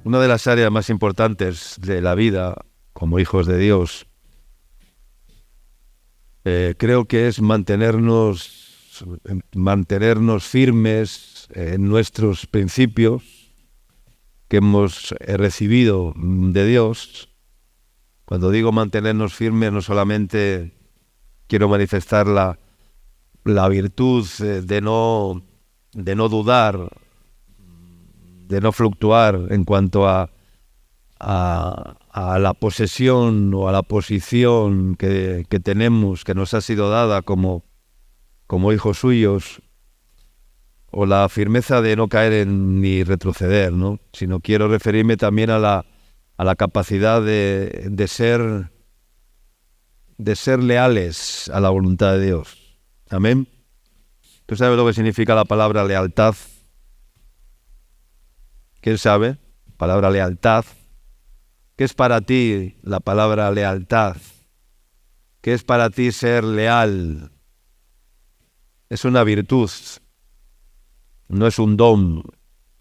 Una de las áreas más importantes de la vida como hijos de Dios, creo que es mantenernos firmes en nuestros principios que hemos recibido de Dios. Cuando digo mantenernos firmes, no solamente quiero manifestar la virtud de no dudar, de no fluctuar en cuanto a la posesión o a la posición que tenemos, que nos ha sido dada como hijos suyos, o la firmeza de no caer ni retroceder, ¿no? Sino quiero referirme también a la capacidad de ser leales a la voluntad de Dios. Amén. ¿Tú sabes lo que significa la palabra lealtad? ¿Quién sabe? Palabra lealtad. ¿Qué es para ti la palabra lealtad? ¿Qué es para ti ser leal? Es una virtud. No es un don.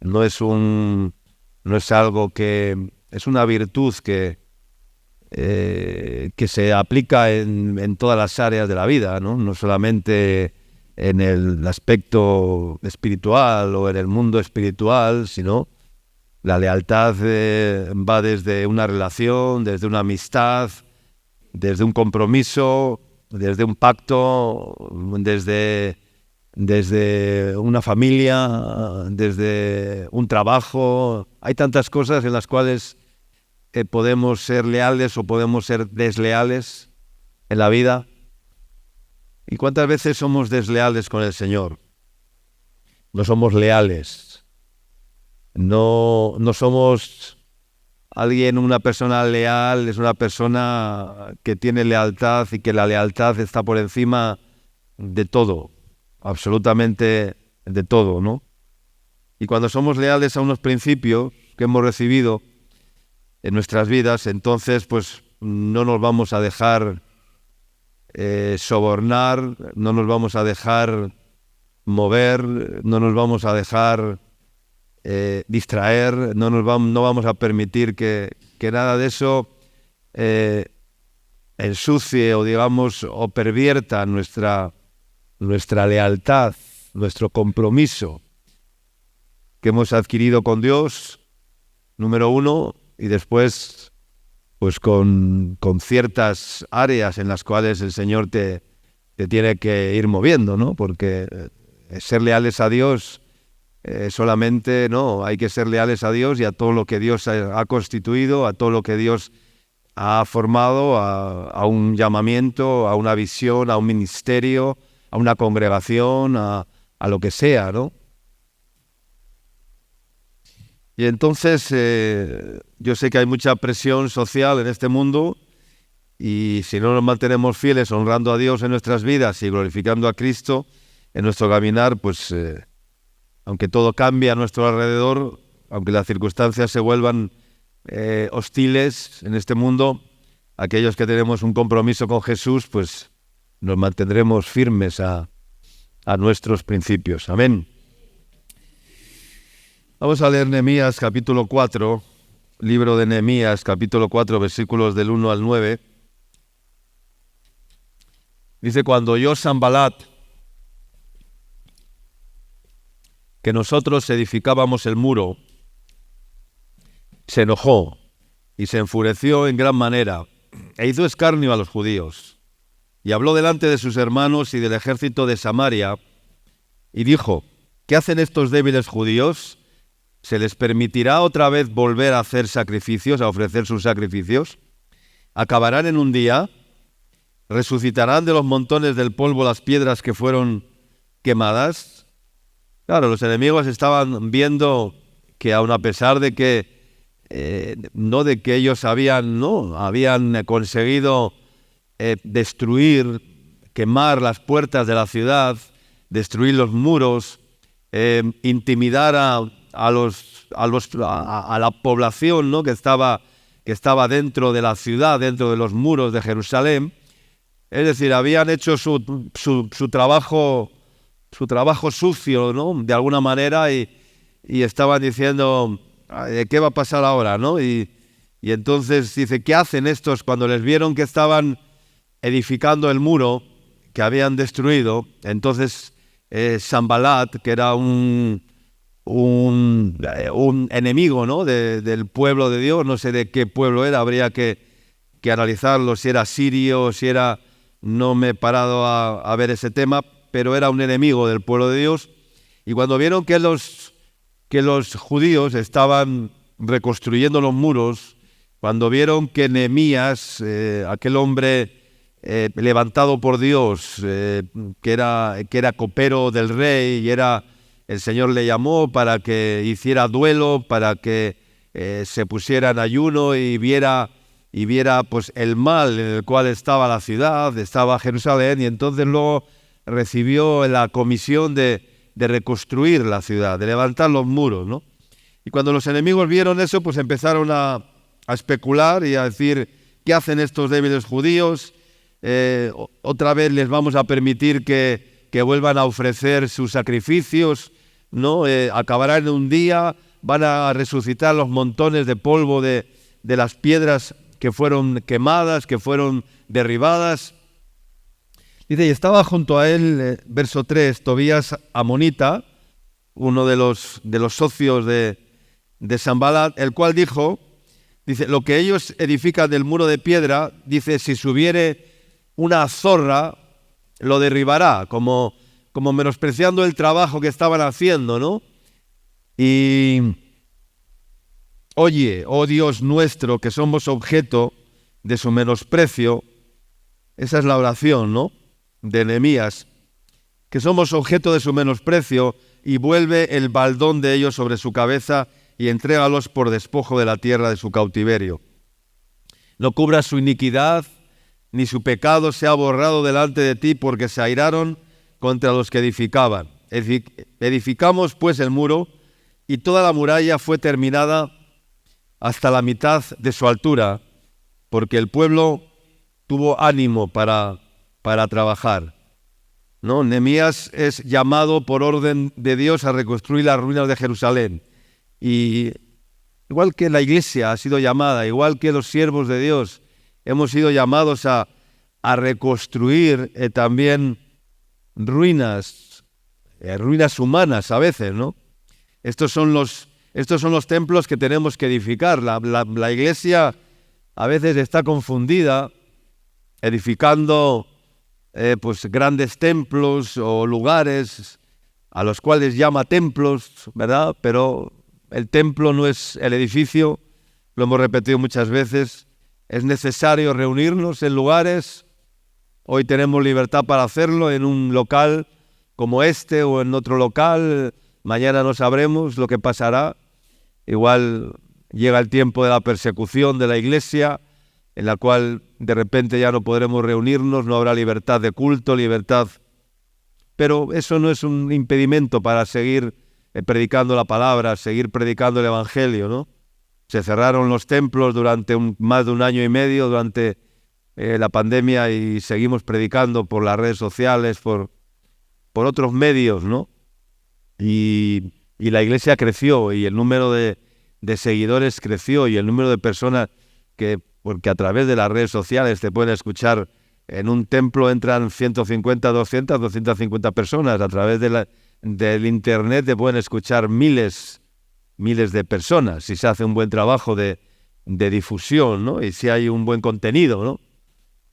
No es algo que... Es una virtud que se aplica en todas las áreas de la vida, ¿no? No solamente en el aspecto espiritual o en el mundo espiritual, sino la lealtad va desde una relación, desde una amistad, desde un compromiso, desde un pacto, desde una familia, desde un trabajo. Hay tantas cosas en las cuales podemos ser leales o podemos ser desleales en la vida. ¿Y cuántas veces somos desleales con el Señor? No somos leales. No somos una persona leal, es una persona que tiene lealtad y que la lealtad está por encima de todo, absolutamente de todo, ¿no? Y cuando somos leales a unos principios que hemos recibido en nuestras vidas, entonces pues no nos vamos a dejar sobornar, no nos vamos a dejar mover, no nos vamos a dejar distraer, no vamos a permitir que nada de eso ensucie o digamos o pervierta nuestra lealtad, nuestro compromiso que hemos adquirido con Dios, número uno, y después pues con ciertas áreas en las cuales el Señor te tiene que ir moviendo, ¿no? Porque ser leales a Dios solamente no, hay que ser leales a Dios y a todo lo que Dios ha constituido, a todo lo que Dios ha formado, a un llamamiento, a una visión, a un ministerio, a una congregación, a lo que sea, ¿no? Y entonces yo sé que hay mucha presión social en este mundo y si no nos mantenemos fieles honrando a Dios en nuestras vidas y glorificando a Cristo en nuestro caminar, pues aunque todo cambie a nuestro alrededor, aunque las circunstancias se vuelvan hostiles en este mundo, aquellos que tenemos un compromiso con Jesús, pues nos mantendremos firmes a nuestros principios. Amén. Vamos a leer Nehemías capítulo 4, libro de Nehemías capítulo 4, versículos del 1 al 9. Dice: cuando oyó Sanbalat que nosotros edificábamos el muro, se enojó y se enfureció en gran manera e hizo escarnio a los judíos. Y habló delante de sus hermanos y del ejército de Samaria y dijo: ¿qué hacen estos débiles judíos? ¿Se les permitirá otra vez volver a hacer sacrificios, a ofrecer sus sacrificios? acabarán en un día, resucitarán de los montones del polvo las piedras que fueron quemadas. Claro, los enemigos estaban viendo que aun a pesar de que no de que ellos habían conseguido destruir, quemar las puertas de la ciudad, destruir los muros, intimidar a la población, ¿no?, que estaba dentro de la ciudad, dentro de los muros de Jerusalén. Es decir, habían hecho su trabajo sucio, ¿no?, de alguna manera, y estaban diciendo, ¿qué va a pasar ahora?, ¿no? Y entonces dice, ¿qué hacen estos cuando les vieron que estaban edificando el muro que habían destruido? Entonces Sanbalat, que era un enemigo, ¿no?, del pueblo de Dios, no sé de qué pueblo era, habría que analizarlo, si era sirio, si era... No me he parado a ver ese tema, pero era un enemigo del pueblo de Dios. Y cuando vieron que los judíos estaban reconstruyendo los muros, cuando vieron que Nehemías, aquel hombre levantado por Dios, que era copero del rey, y el Señor le llamó para que hiciera duelo, para que se pusiera en ayuno y viera pues el mal en el cual estaba la ciudad, estaba Jerusalén, y entonces luego recibió la comisión de reconstruir la ciudad, de levantar los muros, ¿no? Y cuando los enemigos vieron eso, pues empezaron a especular y a decir, ¿qué hacen estos débiles judíos? Otra vez les vamos a permitir que vuelvan a ofrecer sus sacrificios, ¿no? Acabarán en un día, van a resucitar los montones de polvo de las piedras que fueron quemadas, que fueron derribadas. Dice, y estaba junto a él, verso 3, Tobías amonita, uno de los socios de Sanbalat, el cual dice, lo que ellos edifican del muro de piedra, dice, si subiere una zorra, lo derribará, como menospreciando el trabajo que estaban haciendo, ¿no? Y oye, oh Dios nuestro, que somos objeto de su menosprecio. Esa es la oración, ¿no?, de Nehemías, que somos objeto de su menosprecio, y vuelve el baldón de ellos sobre su cabeza y entrégalos por despojo de la tierra de su cautiverio. No cubras su iniquidad, ni su pecado sea borrado delante de ti, porque se airaron contra los que edificaban. Edificamos pues el muro, y toda la muralla fue terminada hasta la mitad de su altura, porque el pueblo tuvo ánimo para trabajar, ¿no? Nehemías es llamado por orden de Dios a reconstruir las ruinas de Jerusalén. Y igual que la iglesia ha sido llamada, igual que los siervos de Dios, hemos sido llamados a reconstruir también ruinas humanas a veces, ¿no? Estos son los templos que tenemos que edificar. La iglesia a veces está confundida edificando pues grandes templos o lugares a los cuales llama templos, ¿verdad? Pero el templo no es el edificio, lo hemos repetido muchas veces. Es necesario reunirnos en lugares. Hoy tenemos libertad para hacerlo en un local como este o en otro local. Mañana no sabremos lo que pasará. Igual llega el tiempo de la persecución de la iglesia, en la cual de repente ya no podremos reunirnos, no habrá libertad de culto, libertad. Pero eso no es un impedimento para seguir predicando la palabra, seguir predicando el evangelio, ¿no? Se cerraron los templos durante más de un año y medio, durante la pandemia, y seguimos predicando por las redes sociales, por otros medios, ¿no? Y la iglesia creció, y el número de seguidores creció, y el número de personas porque a través de las redes sociales te pueden escuchar. En un templo entran 150, 200, 250 personas. A través del internet te pueden escuchar miles de personas, si se hace un buen trabajo de difusión, ¿no? Y si hay un buen contenido, ¿no?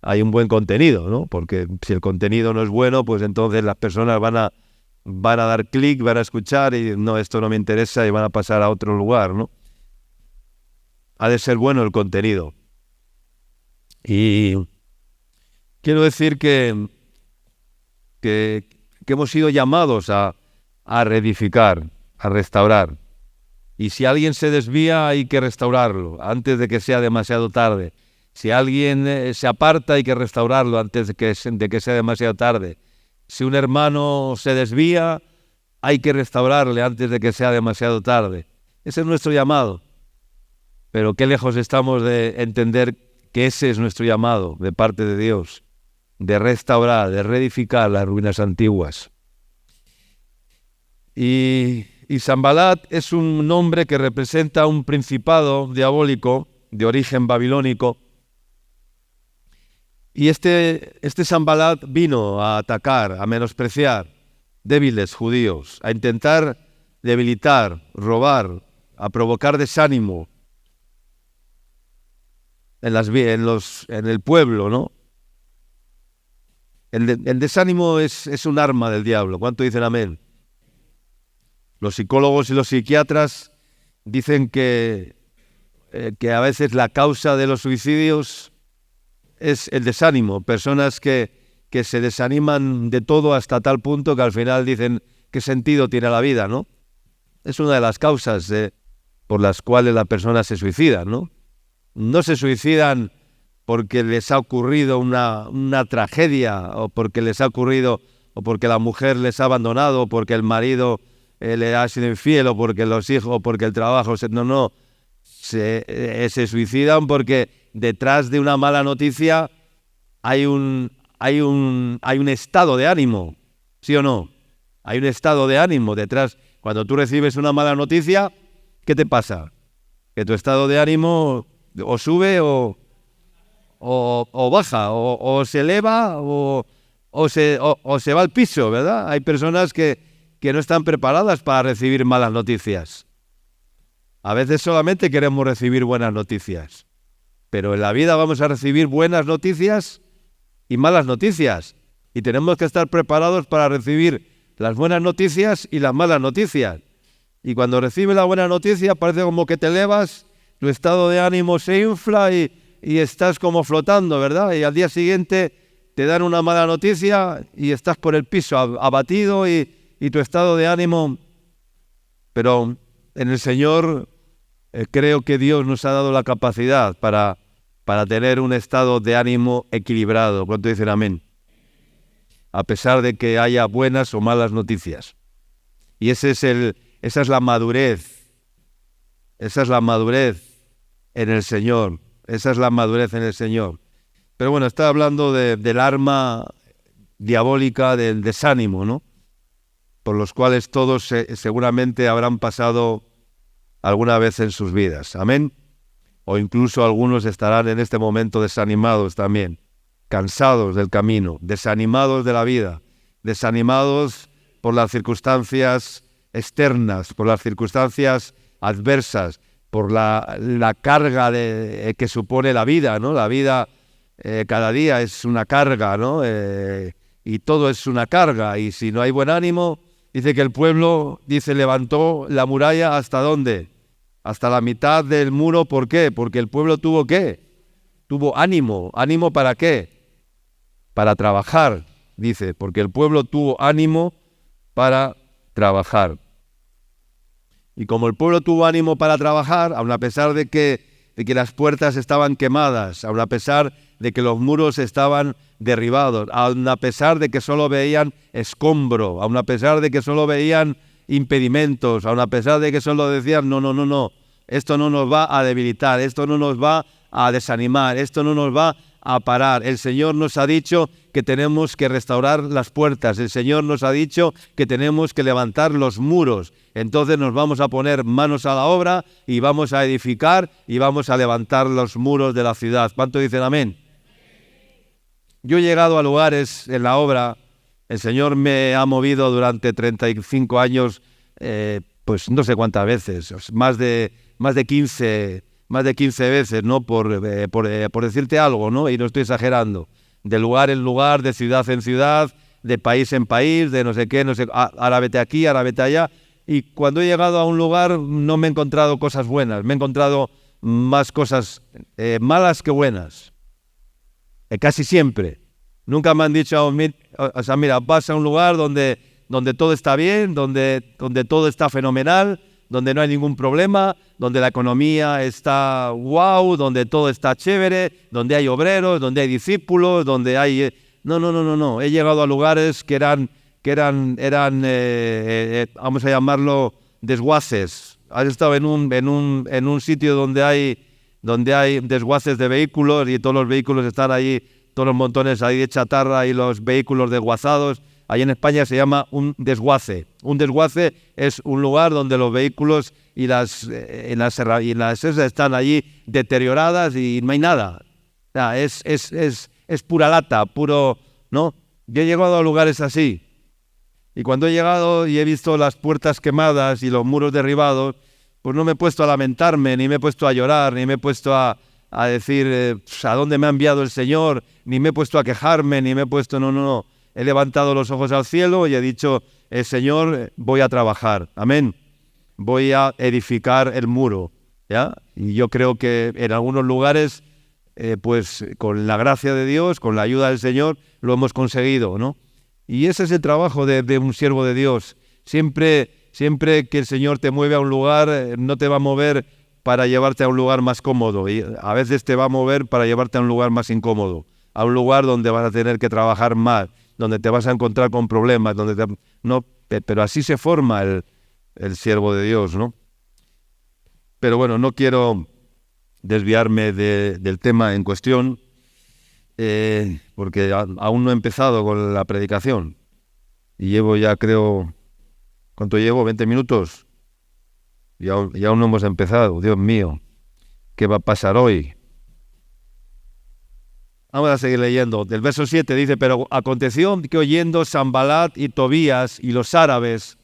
Hay un buen contenido, ¿no? Porque si el contenido no es bueno, pues entonces las personas van a dar clic, van a escuchar y no, esto no me interesa, y van a pasar a otro lugar, ¿no? Ha de ser bueno el contenido. Y quiero decir que hemos sido llamados a reedificar, a restaurar. Y si alguien se desvía, hay que restaurarlo antes de que sea demasiado tarde. Si alguien se aparta, hay que restaurarlo antes de que sea demasiado tarde. Si un hermano se desvía, hay que restaurarle antes de que sea demasiado tarde. Ese es nuestro llamado. Pero qué lejos estamos de entender que ese es nuestro llamado de parte de Dios, de restaurar, de reedificar las ruinas antiguas. Y Sanbalat es un nombre que representa un principado diabólico de origen babilónico. Y este Sanbalat vino a atacar, a menospreciar débiles judíos, a intentar debilitar, robar, a provocar desánimo en el pueblo, ¿no? El desánimo es un arma del diablo. ¿Cuánto dicen amén? Los psicólogos y los psiquiatras dicen que a veces la causa de los suicidios es el desánimo. Personas que se desaniman de todo hasta tal punto que al final dicen ¿qué sentido tiene la vida, no? Es una de las causas por las cuales la persona se suicida, ¿no? No se suicidan porque les ha ocurrido una tragedia, o porque les ha ocurrido, o porque la mujer les ha abandonado, o porque el marido le ha sido infiel, o porque los hijos, o porque el trabajo... No. Se suicidan porque detrás de una mala noticia hay un estado de ánimo, ¿sí o no? Hay un estado de ánimo detrás. Cuando tú recibes una mala noticia, ¿qué te pasa? Que tu estado de ánimo o sube o baja, o se eleva o se va al piso, ¿verdad? Hay personas que no están preparadas para recibir malas noticias. A veces solamente queremos recibir buenas noticias, pero en la vida vamos a recibir buenas noticias y malas noticias, y tenemos que estar preparados para recibir las buenas noticias y las malas noticias. Y cuando recibes la buena noticia parece como que te elevas, tu estado de ánimo se infla y estás como flotando, ¿verdad? Y al día siguiente te dan una mala noticia y estás por el piso abatido y tu estado de ánimo. Pero en el Señor creo que Dios nos ha dado la capacidad para tener un estado de ánimo equilibrado. ¿Cuánto dicen amén? A pesar de que haya buenas o malas noticias. Y esa es la madurez. Esa es la madurez en el Señor. Esa es la madurez en el Señor. Pero bueno, está hablando del arma diabólica del desánimo, ¿no? Por los cuales todos seguramente habrán pasado alguna vez en sus vidas. Amén. O incluso algunos estarán en este momento desanimados también, cansados del camino, desanimados de la vida, desanimados por las circunstancias externas, por las circunstancias adversas, por la carga que supone la vida, ¿no? La vida cada día es una carga, ¿no? Y todo es una carga, y si no hay buen ánimo, dice que el pueblo, levantó la muralla ¿hasta dónde? Hasta la mitad del muro. ¿Por qué? Porque el pueblo tuvo ¿qué? Tuvo ánimo. ¿Ánimo para qué? Para trabajar, dice, porque el pueblo tuvo ánimo para trabajar. Y como el pueblo tuvo ánimo para trabajar, aun a pesar de que las puertas estaban quemadas, aun a pesar de que los muros estaban derribados, aun a pesar de que solo veían escombro, aun a pesar de que solo veían impedimentos, aun a pesar de que solo decían no, esto no nos va a debilitar, esto no nos va a desanimar, esto no nos va a parar. El Señor nos ha dicho que tenemos que restaurar las puertas, el Señor nos ha dicho que tenemos que levantar los muros. Entonces nos vamos a poner manos a la obra y vamos a edificar y vamos a levantar los muros de la ciudad. ¿Cuánto dicen amén? Yo he llegado a lugares en la obra, el Señor me ha movido durante 35 años, pues no sé cuántas veces, más de 15 veces, ¿no? Por decirte algo, ¿no? Y no estoy exagerando. De lugar en lugar, de ciudad en ciudad, de país en país, de no sé qué, ahora vete aquí, ahora vete allá. Y cuando he llegado a un lugar no me he encontrado cosas buenas, me he encontrado más cosas malas que buenas. casi siempre. Nunca me han dicho, o sea, mira, vas a un lugar donde todo está bien, donde todo está fenomenal, donde no hay ningún problema, donde la economía está wow, donde todo está chévere, donde hay obreros, donde hay discípulos, donde hay... No. He llegado a lugares que eran vamos a llamarlo, desguaces. Has estado en un sitio donde hay desguaces de vehículos y todos los vehículos están ahí, todos los montones ahí de chatarra y los vehículos desguazados. Ahí en España se llama un desguace. Un desguace es un lugar donde los vehículos y las esas están allí deterioradas y no hay nada. O sea, es pura lata, puro, ¿no? Yo he llegado a lugares así. Y cuando he llegado y he visto las puertas quemadas y los muros derribados, pues no me he puesto a lamentarme, ni me he puesto a llorar, ni me he puesto a decir a dónde me ha enviado el Señor, ni me he puesto a quejarme, ni me he puesto... No. He levantado los ojos al cielo y he dicho, Señor, voy a trabajar. Amén. Voy a edificar el muro. ¿Ya? Y yo creo que en algunos lugares, pues con la gracia de Dios, con la ayuda del Señor, lo hemos conseguido, ¿no? Y ese es el trabajo de un siervo de Dios. Siempre que el Señor te mueve a un lugar, no te va a mover para llevarte a un lugar más cómodo. Y a veces te va a mover para llevarte a un lugar más incómodo. A un lugar donde vas a tener que trabajar más, donde te vas a encontrar con problemas, pero así se forma el siervo de Dios, ¿no? Pero bueno, no quiero desviarme del tema en cuestión, porque aún no he empezado con la predicación. Y llevo ya, creo, ¿cuánto llevo? ¿20 minutos? Y aún no hemos empezado. Dios mío, ¿qué va a pasar hoy? Vamos a seguir leyendo. Del verso 7 dice, pero aconteció que oyendo Sanbalat y Tobías y los árabes,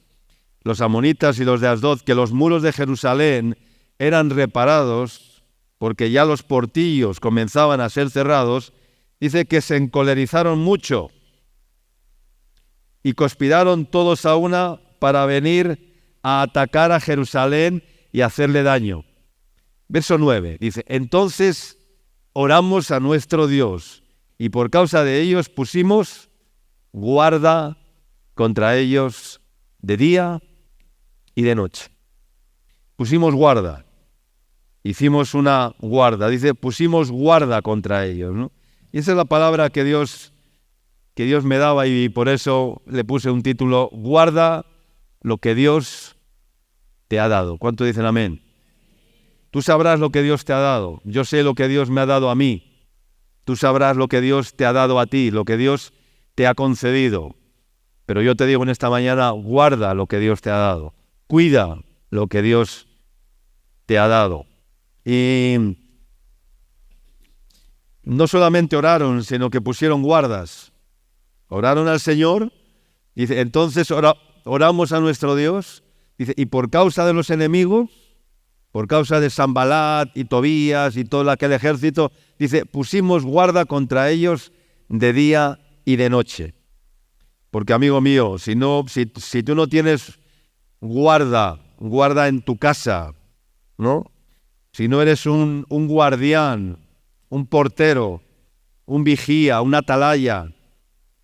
los amonitas y los de Asdod, que los muros de Jerusalén eran reparados, porque ya los portillos comenzaban a ser cerrados, dice que se encolerizaron mucho y conspiraron todos a una para venir a atacar a Jerusalén y hacerle daño. Verso 9 dice, entonces oramos a nuestro Dios y por causa de ellos pusimos guarda contra ellos de día y de noche. Pusimos guarda, hicimos una guarda, dice, pusimos guarda contra ellos, ¿no? Y esa es la palabra que Dios me daba y por eso le puse un título, guarda lo que Dios te ha dado. ¿Cuánto dicen amén? Tú sabrás lo que Dios te ha dado. Yo sé lo que Dios me ha dado a mí. Tú sabrás lo que Dios te ha dado a ti, lo que Dios te ha concedido. Pero yo te digo en esta mañana, guarda lo que Dios te ha dado. Cuida lo que Dios te ha dado. Y no solamente oraron, sino que pusieron guardas. Oraron al Señor, dice, entonces oramos a nuestro Dios, dice, y por causa de los enemigos, por causa de Sanbalat y Tobías y todo aquel ejército, dice, pusimos guarda contra ellos de día y de noche. Porque, amigo mío, si tú no tienes guarda en tu casa, ¿no? Si no eres un guardián, un portero, un vigía, un atalaya,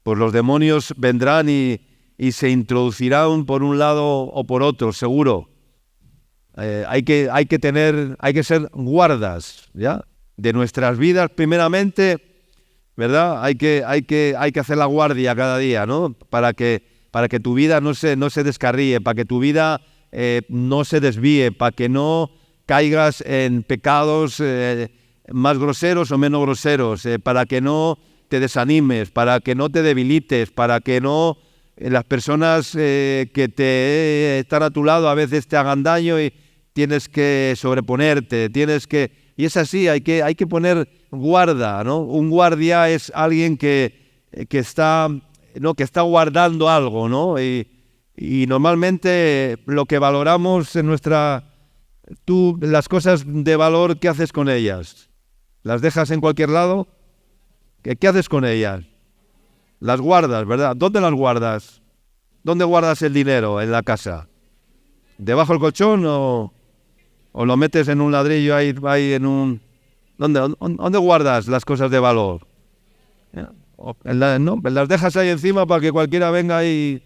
pues los demonios vendrán y se introducirán por un lado o por otro, seguro. Hay que ser guardas, ¿ya? De nuestras vidas, primeramente, ¿verdad? Hay que hacer la guardia cada día, ¿no? Para que tu vida no se descarríe, para que tu vida no se desvíe, para que no caigas en pecados más groseros o menos groseros, para que no te desanimes, para que no te debilites, para que no las personas que te están a tu lado a veces te hagan daño y tienes que sobreponerte, y es así, hay que poner guarda, ¿no? Un guardia es alguien que está guardando algo, ¿no? Y normalmente lo que valoramos en las cosas de valor, ¿qué haces con ellas? ¿Las dejas en cualquier lado? ¿Qué haces con ellas? Las guardas, ¿verdad? ¿Dónde las guardas? ¿Dónde guardas el dinero en la casa? ¿Debajo del colchón o lo metes en un ladrillo ahí en un... ¿Dónde guardas las cosas de valor? ¿No? ¿Las dejas ahí encima para que cualquiera venga y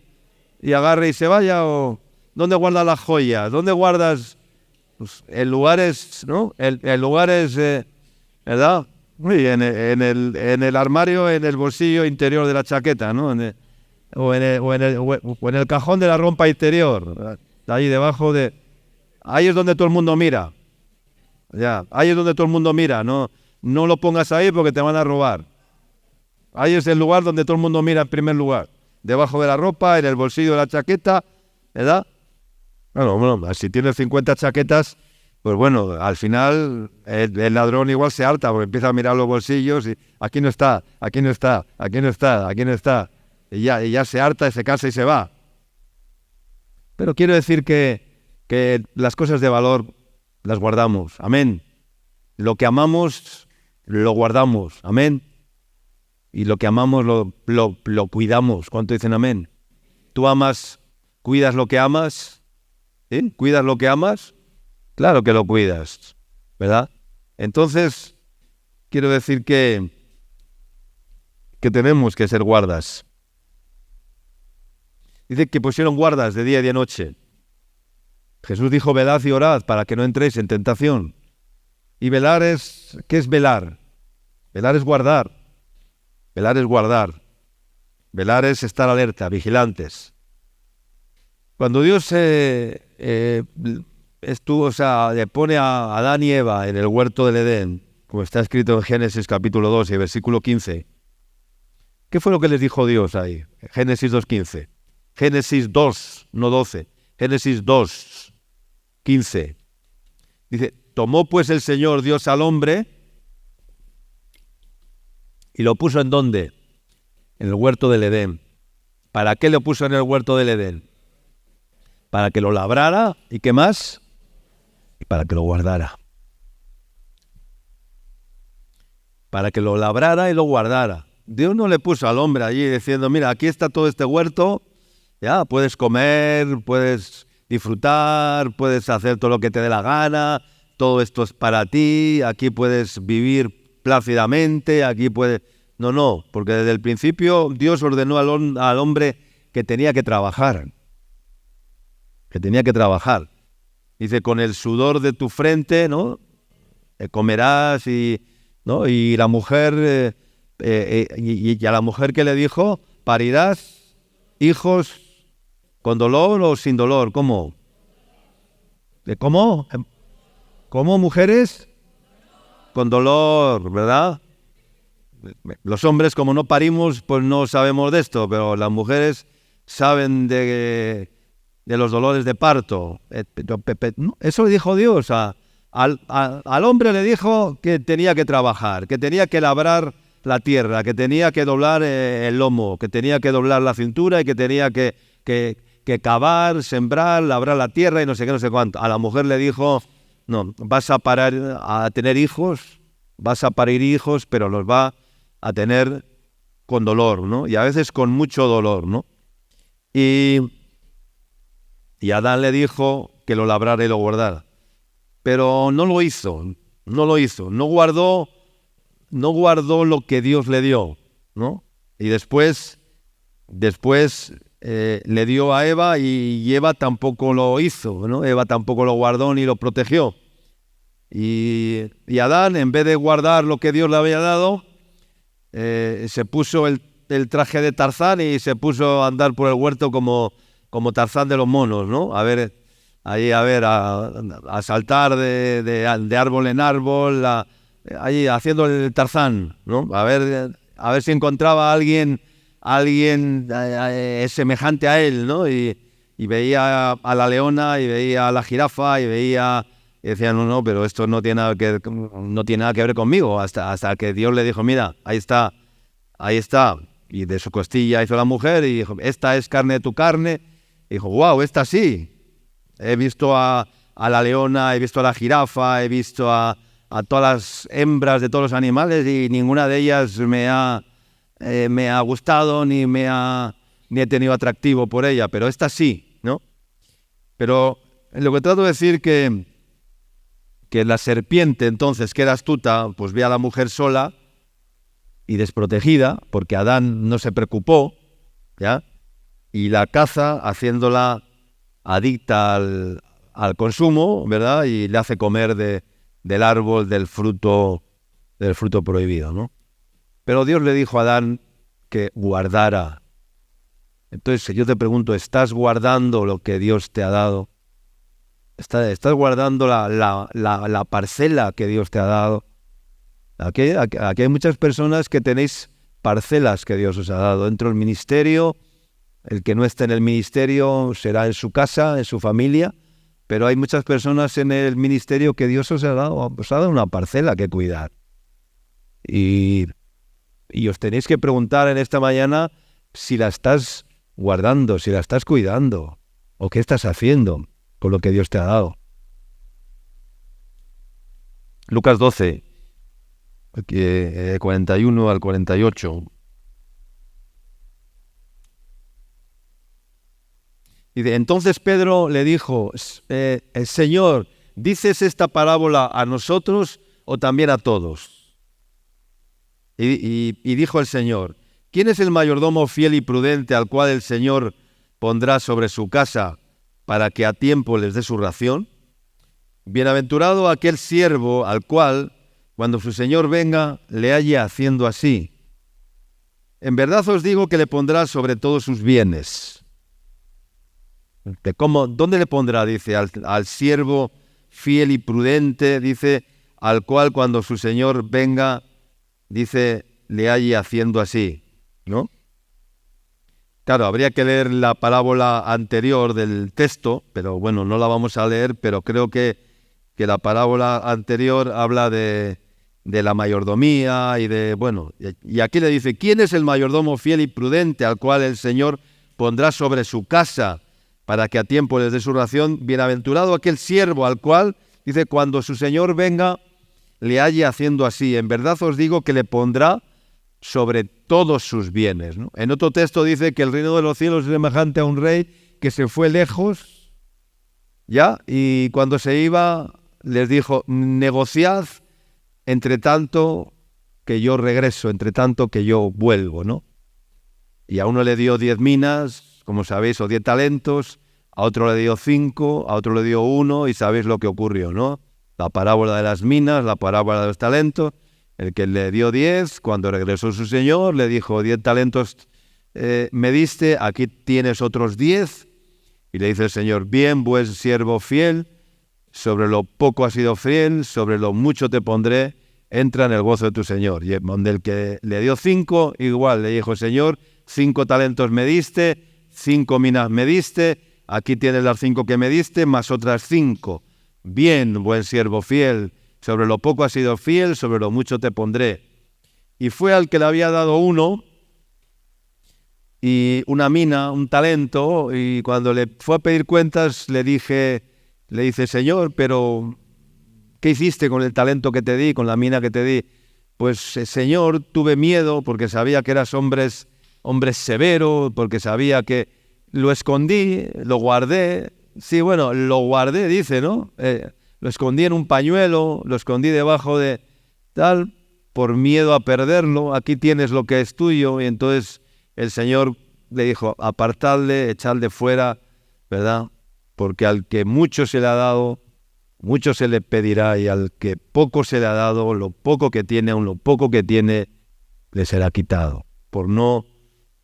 agarre y se vaya? ¿O dónde guardas las joyas? ¿Dónde guardas? Pues en lugares, ¿no? En lugares, ¿verdad? Uy, en el armario, en el bolsillo interior de la chaqueta, ¿no? O en el cajón de la ropa interior, ¿verdad? Ahí debajo de... Ahí es donde todo el mundo mira. Ya, ahí es donde todo el mundo mira. No lo pongas ahí porque te van a robar. Ahí es el lugar donde todo el mundo mira en primer lugar. Debajo de la ropa, en el bolsillo de la chaqueta, ¿verdad? Bueno, si tienes 50 chaquetas, pues bueno, al final el ladrón igual se harta porque empieza a mirar los bolsillos y aquí no está, aquí no está, aquí no está, aquí no está. Y ya se harta, se cansa y se va. Pero quiero decir que las cosas de valor las guardamos. Amén. Lo que amamos, lo guardamos. Amén. Y lo que amamos, lo cuidamos. ¿Cuánto dicen amén? ¿Tú amas, cuidas lo que amas? ¿Sí? ¿Cuidas lo que amas? Claro que lo cuidas, ¿verdad? Entonces, quiero decir que tenemos que ser guardas. Dice que pusieron guardas de día y de noche. Jesús dijo, velad y orad para que no entréis en tentación. Y velar es... ¿Qué es velar? Velar es guardar. Velar es guardar. Velar es estar alerta, vigilantes. Cuando Dios le pone a Adán y Eva en el huerto del Edén, como está escrito en Génesis capítulo 2 y versículo 15, ¿qué fue lo que les dijo Dios ahí? Génesis 2:15. Génesis 2, no 12. Génesis 2, 15. Dice, tomó pues el Señor Dios al hombre y lo puso ¿en dónde? En el huerto del Edén. ¿Para qué lo puso en el huerto del Edén? Para que lo labrara, ¿y qué más? Y para que lo guardara. Para que lo labrara y lo guardara. Dios no le puso al hombre allí diciendo, mira, aquí está todo este huerto, ya, puedes comer, puedes disfrutar, puedes hacer todo lo que te dé la gana, todo esto es para ti, aquí puedes vivir plácidamente, aquí puedes... No, porque desde el principio Dios ordenó al hombre que tenía que trabajar. Que tenía que trabajar. Dice, con el sudor de tu frente, ¿no? Comerás ¿no? Y la mujer, y a la mujer que le dijo, parirás hijos con dolor o sin dolor. ¿Cómo? ¿Cómo? ¿Cómo, mujeres? Con dolor, ¿verdad? Los hombres, como no parimos, pues no sabemos de esto, pero las mujeres saben de los dolores de parto. Eso le dijo Dios. Al hombre le dijo que tenía que trabajar, que tenía que labrar la tierra, que tenía que doblar el lomo, que tenía que doblar la cintura y que tenía que cavar, sembrar, labrar la tierra y no sé qué, no sé cuánto. A la mujer le dijo, no, vas a parar a tener hijos, vas a parir hijos, pero los va a tener con dolor, ¿no? Y a veces con mucho dolor, ¿no? Y Adán le dijo que lo labrara y lo guardara. Pero no lo hizo, no guardó lo que Dios le dio, ¿no? Y después le dio a Eva y Eva tampoco lo hizo, ¿no? Eva tampoco lo guardó ni lo protegió. Y Adán, en vez de guardar lo que Dios le había dado, se puso el traje de Tarzán y se puso a andar por el huerto como Tarzán de los monos, ¿no? A saltar de árbol en árbol, ahí haciendo el Tarzán, ¿no? A ver si encontraba a alguien semejante a él, ¿no? Y veía a la leona y veía a la jirafa y decía, no, pero esto no tiene nada que ver conmigo, hasta que Dios le dijo, mira, ahí está, y de su costilla hizo la mujer y dijo, esta es carne de tu carne, y dijo, wow, esta sí, he visto a la leona, he visto a la jirafa, he visto a todas las hembras de todos los animales y ninguna de ellas me ha gustado ni he tenido atractivo por ella, pero esta sí, ¿no? Pero lo que trato de decir que la serpiente, entonces, que era astuta, pues ve a la mujer sola y desprotegida, porque Adán no se preocupó, ¿ya? Y la caza haciéndola adicta al consumo, ¿verdad? Y le hace comer del árbol del fruto prohibido, ¿no? Pero Dios le dijo a Adán que guardara. Entonces yo te pregunto, ¿estás guardando lo que Dios te ha dado? ¿Estás guardando la parcela que Dios te ha dado? Aquí hay muchas personas que tenéis parcelas que Dios os ha dado. Dentro del ministerio, el que no esté en el ministerio será en su casa, en su familia, pero hay muchas personas en el ministerio que Dios os ha dado una parcela que cuidar. Y os tenéis que preguntar en esta mañana si la estás guardando, si la estás cuidando, o qué estás haciendo con lo que Dios te ha dado. Lucas 12, 41 al 48. Dice, entonces Pedro le dijo, Señor, ¿dices esta parábola a nosotros o también a todos? Y dijo el Señor, ¿quién es el mayordomo fiel y prudente al cual el Señor pondrá sobre su casa para que a tiempo les dé su ración? Bienaventurado aquel siervo al cual, cuando su Señor venga, le halle haciendo así. En verdad os digo que le pondrá sobre todos sus bienes. ¿Dónde le pondrá? Dice, al siervo fiel y prudente, dice, al cual cuando su Señor venga, dice, le halle haciendo así, ¿no? Claro, habría que leer la parábola anterior del texto, pero bueno, no la vamos a leer, pero creo que la parábola anterior habla de la mayordomía y de, bueno, y aquí le dice, ¿quién es el mayordomo fiel y prudente al cual el Señor pondrá sobre su casa para que a tiempo les dé su ración? Bienaventurado aquel siervo al cual, dice, cuando su Señor venga, le halle haciendo así. En verdad os digo que le pondrá sobre todos sus bienes, ¿no? En otro texto dice que el reino de los cielos es semejante a un rey que se fue lejos, ¿ya? Y cuando se iba, les dijo, negociad entre tanto que yo regreso, entre tanto que yo vuelvo, ¿no? Y a uno le dio 10 minas, como sabéis, o 10 talentos, a otro le dio 5, a otro le dio 1, y sabéis lo que ocurrió, ¿no? La parábola de las minas, la parábola de los talentos. El que le dio 10, cuando regresó su señor, le dijo, 10 talentos me diste, aquí tienes otros 10. Y le dice el Señor, bien, buen siervo fiel, sobre lo poco has sido fiel, sobre lo mucho te pondré, entra en el gozo de tu Señor. Y donde el que le dio 5, igual le dijo, Señor, 5 talentos me diste, 5 minas me diste, aquí tienes las 5 que me diste, más otras 5. Bien, buen siervo fiel, sobre lo poco has sido fiel, sobre lo mucho te pondré. Y fue al que le había dado 1 y una mina, un talento, y cuando le fue a pedir cuentas le dice, Señor, pero ¿qué hiciste con el talento que te di, con la mina que te di? Pues, Señor, tuve miedo porque sabía que eras hombre severo, porque sabía que lo escondí, lo guardé. Sí, bueno, lo guardé, dice, ¿no? Lo escondí en un pañuelo, lo escondí debajo de tal, por miedo a perderlo. Aquí tienes lo que es tuyo. Y entonces el Señor le dijo, apartadle, echadle fuera, ¿verdad? Porque al que mucho se le ha dado, mucho se le pedirá, y al que poco se le ha dado, lo poco que tiene, aun lo poco que tiene, le será quitado.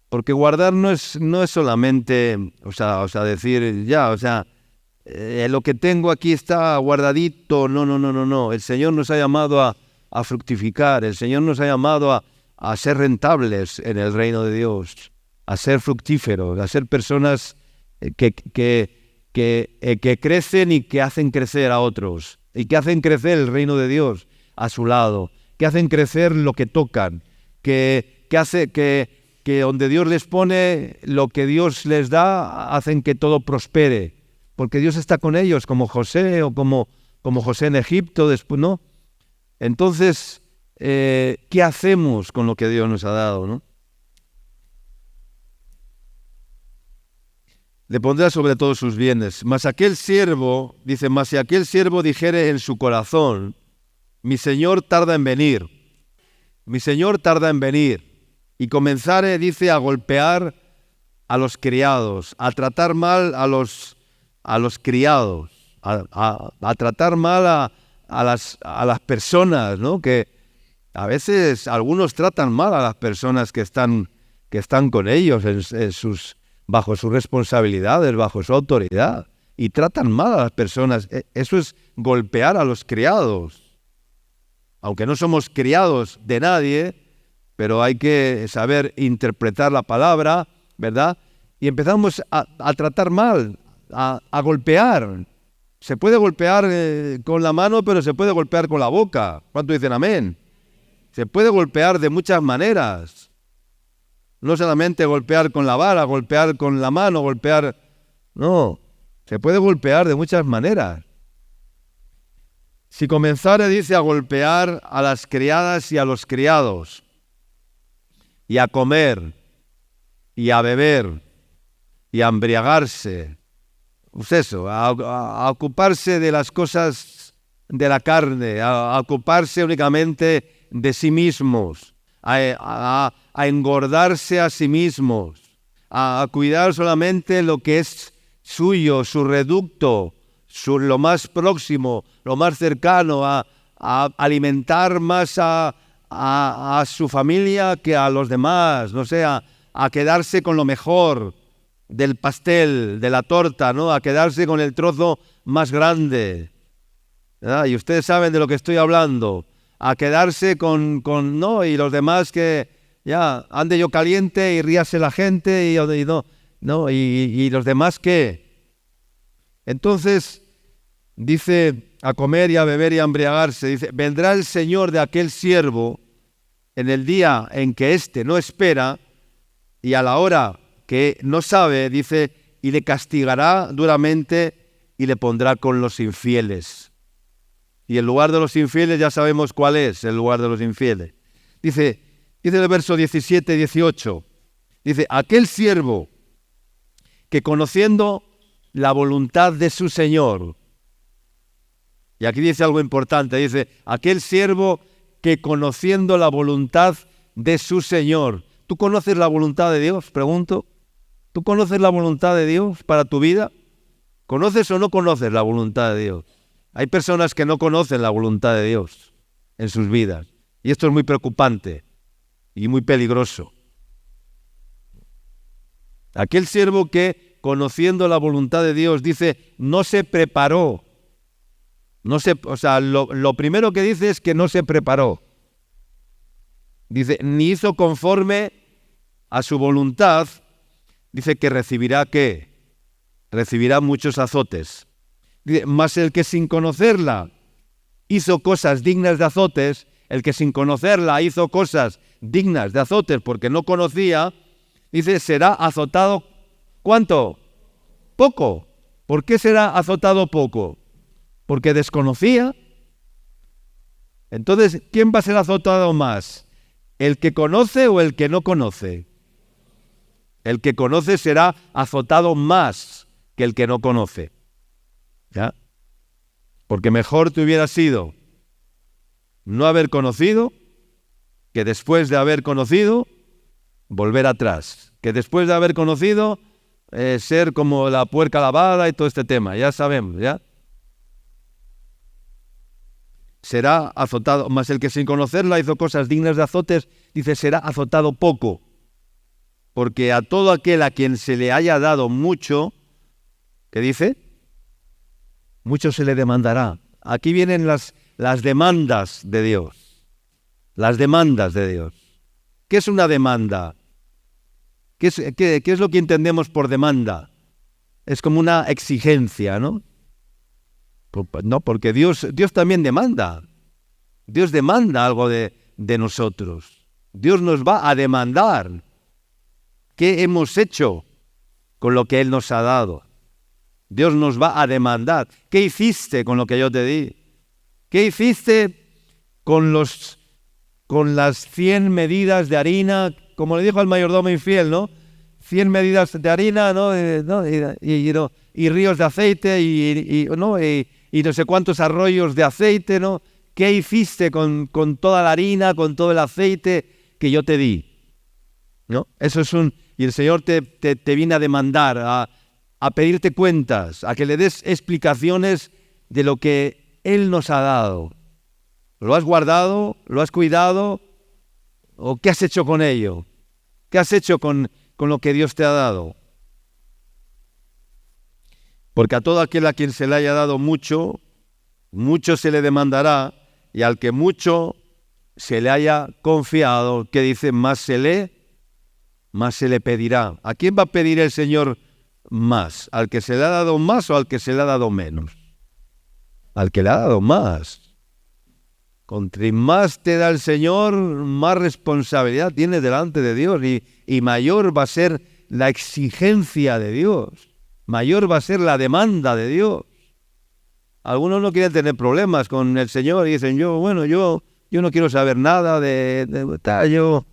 Porque guardar no es solamente, o sea, decir, ya, o sea, lo que tengo aquí está guardadito. No. El Señor nos ha llamado a fructificar. El Señor nos ha llamado a ser rentables en el reino de Dios, a ser fructíferos, a ser personas que crecen y que hacen crecer a otros, y que hacen crecer el reino de Dios a su lado, que hacen crecer lo que tocan, que hace que donde Dios les pone, lo que Dios les da, hacen que todo prospere, porque Dios está con ellos, como José o como José en Egipto, después, ¿no? Entonces, ¿qué hacemos con lo que Dios nos ha dado, no? Le pondrá sobre todos sus bienes. Mas si aquel siervo dijere en su corazón, mi Señor tarda en venir, mi Señor tarda en venir. Y comenzare, dice, a golpear a los criados, a tratar mal a los criados, a tratar mal a las personas, ¿no? Que a veces algunos tratan mal a las personas que están con ellos bajo sus responsabilidades, bajo su autoridad, y tratan mal a las personas. Eso es golpear a los criados. Aunque no somos criados de nadie, pero hay que saber interpretar la palabra, ¿verdad? Y empezamos a tratar mal, a golpear. Se puede golpear con la mano, pero se puede golpear con la boca. ¿Cuántos dicen amén? Se puede golpear de muchas maneras. No solamente golpear con la vara, golpear con la mano, golpear... No, se puede golpear de muchas maneras. Si comenzare, dice, a golpear a las criadas y a los criados, y a comer, y a beber, y a embriagarse, pues eso, a ocuparse de las cosas de la carne, a ocuparse únicamente de sí mismos, a engordarse a sí mismos, a cuidar solamente lo que es suyo, su reducto, lo más próximo, lo más cercano, a alimentar más a su familia que a los demás, no sé, a quedarse con lo mejor del pastel, de la torta, ¿no? A quedarse con el trozo más grande, ¿verdad? Y ustedes saben de lo que estoy hablando, a quedarse con no, y los demás que ya ande yo caliente y ríase la gente y los demás ¿qué? Entonces dice, a comer y a beber y a embriagarse, dice, vendrá el Señor de aquel siervo en el día en que éste no espera y a la hora que no sabe, dice, y le castigará duramente y le pondrá con los infieles. Y el lugar de los infieles ya sabemos cuál es el lugar de los infieles. Dice el verso 17 y 18, dice, aquel siervo que conociendo la voluntad de su Señor, y aquí dice algo importante, dice, aquel siervo que conociendo la voluntad de su Señor. ¿Tú conoces la voluntad de Dios? Pregunto. ¿Tú conoces la voluntad de Dios para tu vida? ¿Conoces o no conoces la voluntad de Dios? Hay personas que no conocen la voluntad de Dios en sus vidas. Y esto es muy preocupante y muy peligroso. Aquel siervo que, conociendo la voluntad de Dios, dice, no se preparó. Lo primero que dice es que no se preparó. Dice, ni hizo conforme a su voluntad. Dice que recibirá, ¿qué? Recibirá muchos azotes. Dice, mas el que sin conocerla hizo cosas dignas de azotes, el que sin conocerla hizo cosas dignas de azotes porque no conocía, dice, será azotado, ¿cuánto? Poco. ¿Por qué será azotado poco? Porque desconocía. Entonces, ¿quién va a ser azotado más? ¿El que conoce o el que no conoce? El que conoce será azotado más que el que no conoce. ¿Ya? Porque mejor te hubiera sido no haber conocido que después de haber conocido volver atrás. Que después de haber conocido ser como la puerca lavada y todo este tema. Ya sabemos, ¿ya? Será azotado, mas el que sin conocerla hizo cosas dignas de azotes, dice, será azotado poco. Porque a todo aquel a quien se le haya dado mucho, ¿qué dice? Mucho se le demandará. Aquí vienen las demandas de Dios. Las demandas de Dios. ¿Qué es una demanda? ¿Qué es lo que entendemos por demanda? Es como una exigencia, ¿no? No, porque Dios también demanda. Dios demanda algo de nosotros. Dios nos va a demandar. ¿Qué hemos hecho con lo que Él nos ha dado? Dios nos va a demandar. ¿Qué hiciste con lo que yo te di? ¿Qué hiciste con las 100 medidas de harina? Como le dijo al mayordomo infiel, ¿no? 100 medidas de harina, ¿no? Y ríos de aceite y no sé cuántos arroyos de aceite, ¿no? ¿qué hiciste con toda la harina, con todo el aceite que yo te di? ¿No? Eso es y el Señor te viene a demandar, a pedirte cuentas, a que le des explicaciones de lo que Él nos ha dado. ¿Lo has guardado? ¿Lo has cuidado? ¿O qué has hecho con ello? ¿Qué has hecho con lo que Dios te ha dado? Porque a todo aquel a quien se le haya dado mucho, mucho se le demandará, y al que mucho se le haya confiado, que dice, más se le pedirá. ¿A quién va a pedir el Señor más? ¿Al que se le ha dado más o al que se le ha dado menos? Al que le ha dado más. Contra más te da el Señor, más responsabilidad tienes delante de Dios y mayor va a ser la exigencia de Dios. Mayor va a ser la demanda de Dios. Algunos no quieren tener problemas con el Señor y dicen, yo no quiero saber nada de tal,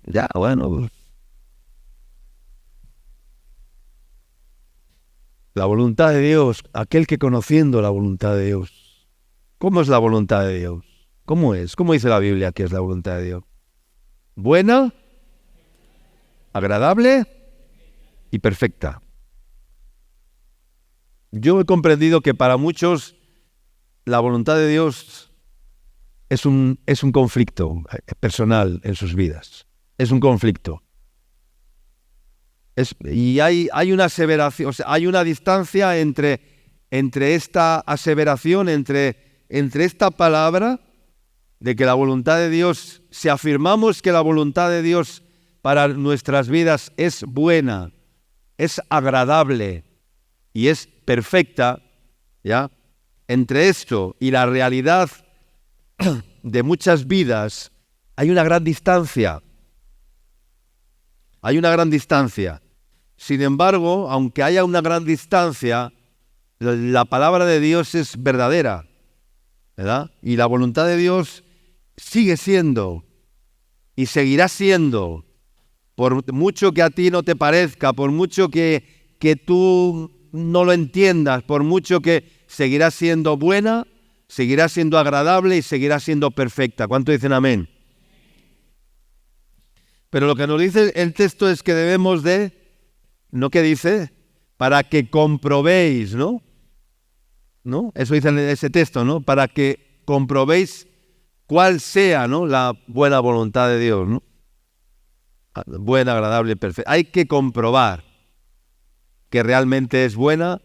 pues. La voluntad de Dios, aquel que conociendo la voluntad de Dios. ¿Cómo es la voluntad de Dios? ¿Cómo es? ¿Cómo dice la Biblia que es la voluntad de Dios? Buena, agradable y perfecta. Yo he comprendido que para muchos la voluntad de Dios es un conflicto personal en sus vidas. Es un conflicto. Y hay una aseveración, o sea, hay una distancia entre esta aseveración, entre esta palabra de que la voluntad de Dios, si afirmamos que la voluntad de Dios para nuestras vidas es buena, es agradable y es perfecta, ¿ya? Entre esto y la realidad de muchas vidas hay una gran distancia. Hay una gran distancia. Sin embargo, aunque haya una gran distancia, la palabra de Dios es verdadera, ¿verdad? Y la voluntad de Dios sigue siendo y seguirá siendo, por mucho que a ti no te parezca, por mucho que tú no lo entiendas, por mucho que seguirá siendo buena, seguirá siendo agradable y seguirá siendo perfecta. ¿Cuánto dicen amén? Pero lo que nos dice el texto es que debemos de, ¿no? ¿Qué dice? Para que comprobéis, ¿no? ¿No? Eso dice en ese texto, ¿no? Para que comprobéis cuál sea, ¿no? La buena voluntad de Dios, ¿no? Buena, agradable y perfecta. Hay que comprobar que realmente es buena,